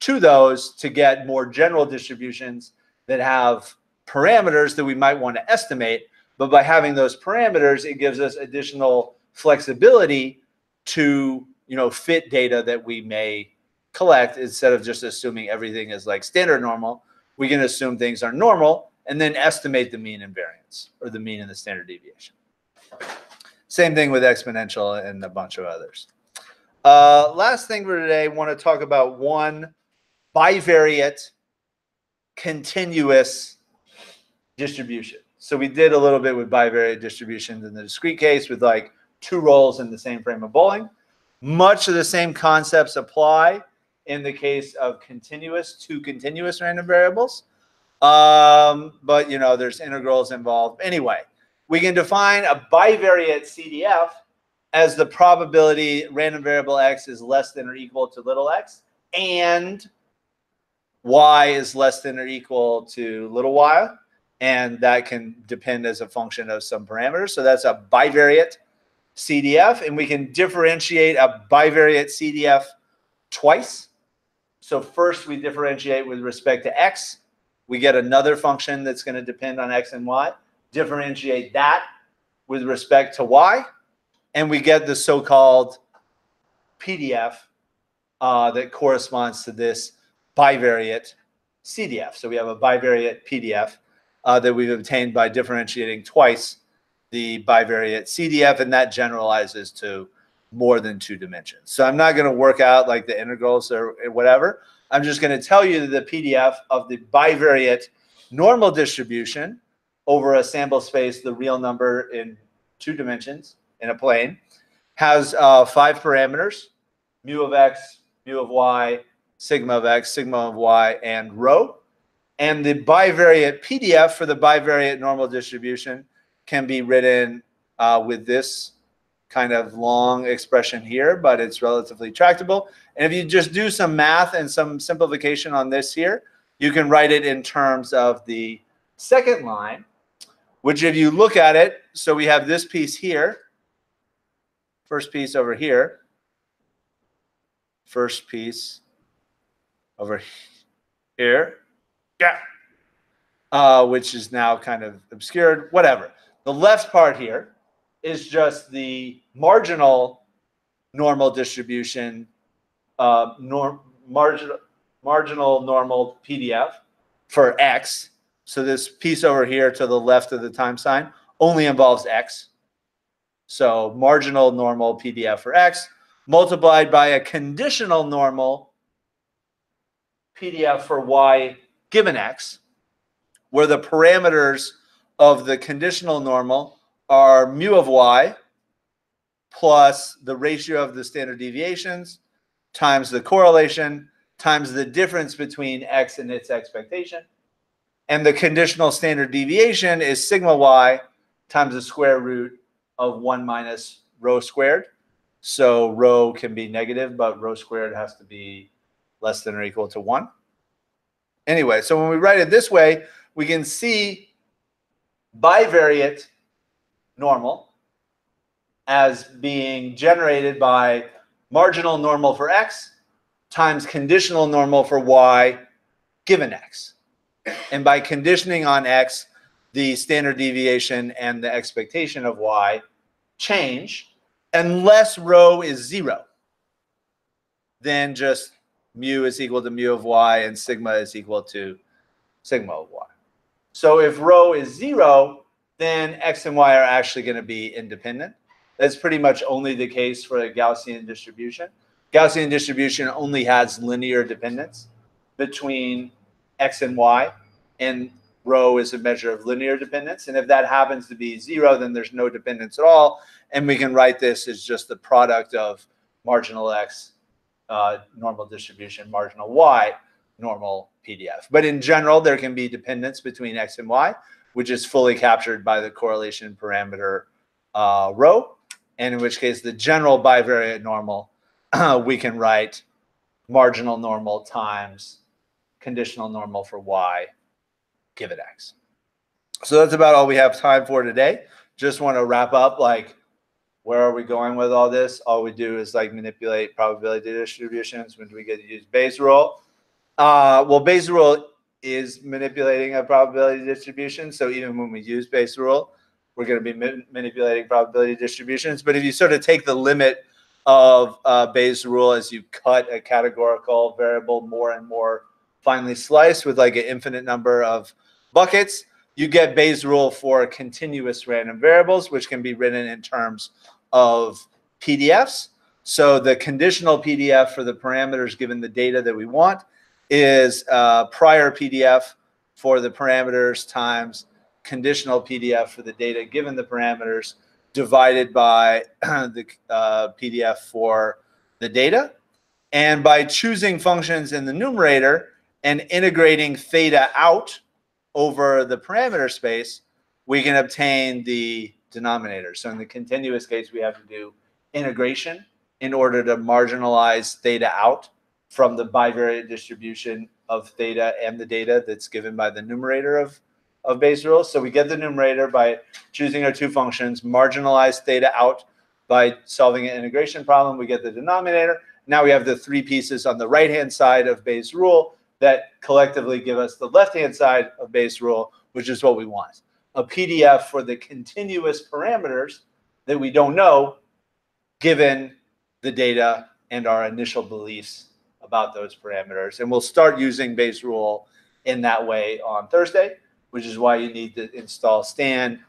A: to those to get more general distributions that have parameters that we might want to estimate. But by having those parameters, it gives us additional flexibility to fit data that we may collect. Instead of just assuming everything is like standard normal, we can assume things are normal and then estimate the mean and variance, or the mean and the standard deviation. Same thing with exponential and a bunch of others. Last thing for today, I want to talk about one bivariate continuous distribution. So we did a little bit with bivariate distributions in the discrete case with like two rolls in the same frame of bowling. Much of the same concepts apply in the case of two continuous random variables. But, you know, there's integrals involved. Anyway, we can define a bivariate CDF as the probability random variable x is less than or equal to little x, and y is less than or equal to little y, and that can depend as a function of some parameters. So that's a bivariate CDF, and we can differentiate a bivariate CDF twice. So first we differentiate with respect to x. We get another function that's going to depend on x and y. Differentiate that with respect to y, and we get the so-called PDF that corresponds to this bivariate CDF. So we have a bivariate PDF that we've obtained by differentiating twice the bivariate CDF, and that generalizes to more than 2 dimensions. So I'm not going to work out like the integrals or whatever. I'm just going to tell you the PDF of the bivariate normal distribution over a sample space, the real number in 2 dimensions in a plane, has 5 parameters: mu of x, mu of y, sigma of x, sigma of y, and rho. And the bivariate PDF for the bivariate normal distribution can be written with this kind of long expression here, but it's relatively tractable. And if you just do some math and some simplification on this here, you can write it in terms of the second line, which if you look at it, so we have this piece here, first piece over here, first piece over here, yeah, which is now kind of obscured, whatever. The left part here is just the marginal normal distribution, marginal normal PDF for x. So this piece over here to the left of the time sign only involves x. So marginal normal PDF for x multiplied by a conditional normal PDF for y given x, where the parameters of the conditional normal are mu of y plus the ratio of the standard deviations times the correlation times the difference between x and its expectation. And the conditional standard deviation is sigma y times the square root of 1 minus rho squared. So rho can be negative, but rho squared has to be less than or equal to 1. Anyway, so when we write it this way, we can see bivariate normal as being generated by marginal normal for x times conditional normal for y given x. And by conditioning on x, the standard deviation and the expectation of y change unless rho is 0. Then just mu is equal to mu of y and sigma is equal to sigma of y. So if rho is 0, then x and y are actually going to be independent. That's pretty much only the case for a Gaussian distribution. Gaussian distribution only has linear dependence between x and y, and rho is a measure of linear dependence. And if that happens to be 0, then there's no dependence at all. And we can write this as just the product of marginal x normal distribution, marginal y normal PDF. But in general, there can be dependence between x and y, which is fully captured by the correlation parameter rho. And in which case, the general bivariate normal, we can write marginal normal times conditional normal for y given x. So that's about all we have time for today. Just want to wrap up, like, where are we going with all this? All we do is like manipulate probability distributions. When do we get to use Bayes' rule? Well, Bayes' rule is manipulating a probability distribution. So even when we use Bayes' rule, we're going to be manipulating probability distributions. But if you sort of take the limit of Bayes' rule as you cut a categorical variable more and more finely sliced with like an infinite number of buckets, you get Bayes' rule for continuous random variables, which can be written in terms of PDFs. So the conditional PDF for the parameters given the data that we want is prior PDF for the parameters times conditional PDF for the data given the parameters divided by the PDF for the data. And by choosing functions in the numerator and integrating theta out over the parameter space, we can obtain the denominator. So in the continuous case, we have to do integration in order to marginalize theta out from the bivariate distribution of theta and the data that's given by the numerator of Bayes' rule. So we get the numerator by choosing our two functions, marginalize theta out by solving an integration problem. We get the denominator. Now we have the three pieces on the right-hand side of Bayes' rule that collectively give us the left-hand side of Bayes' rule, which is what we want. A PDF for the continuous parameters that we don't know, given the data and our initial beliefs about those parameters. And we'll start using Bayes' rule in that way on Thursday, which is why you need to install Stan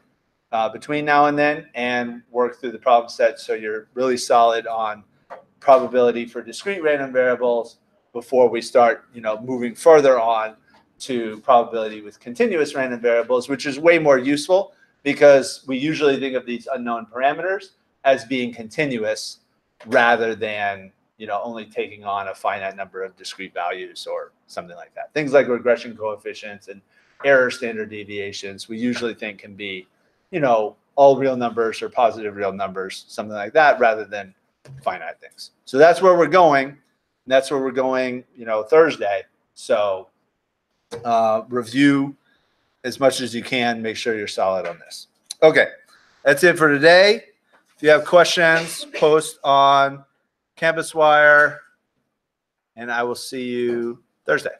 A: between now and then and work through the problem set so you're really solid on probability for discrete random variables before we start, moving further on to probability with continuous random variables, which is way more useful because we usually think of these unknown parameters as being continuous rather than, only taking on a finite number of discrete values or something like that. Things like regression coefficients and error standard deviations, we usually think can be, all real numbers or positive real numbers, something like that, rather than finite things. So that's where we're going. And that's where we're going, Thursday. So review as much as you can. Make sure you're solid on this. Okay, that's it for today. If you have questions, post on Campus Wire, and I will see you Thursday.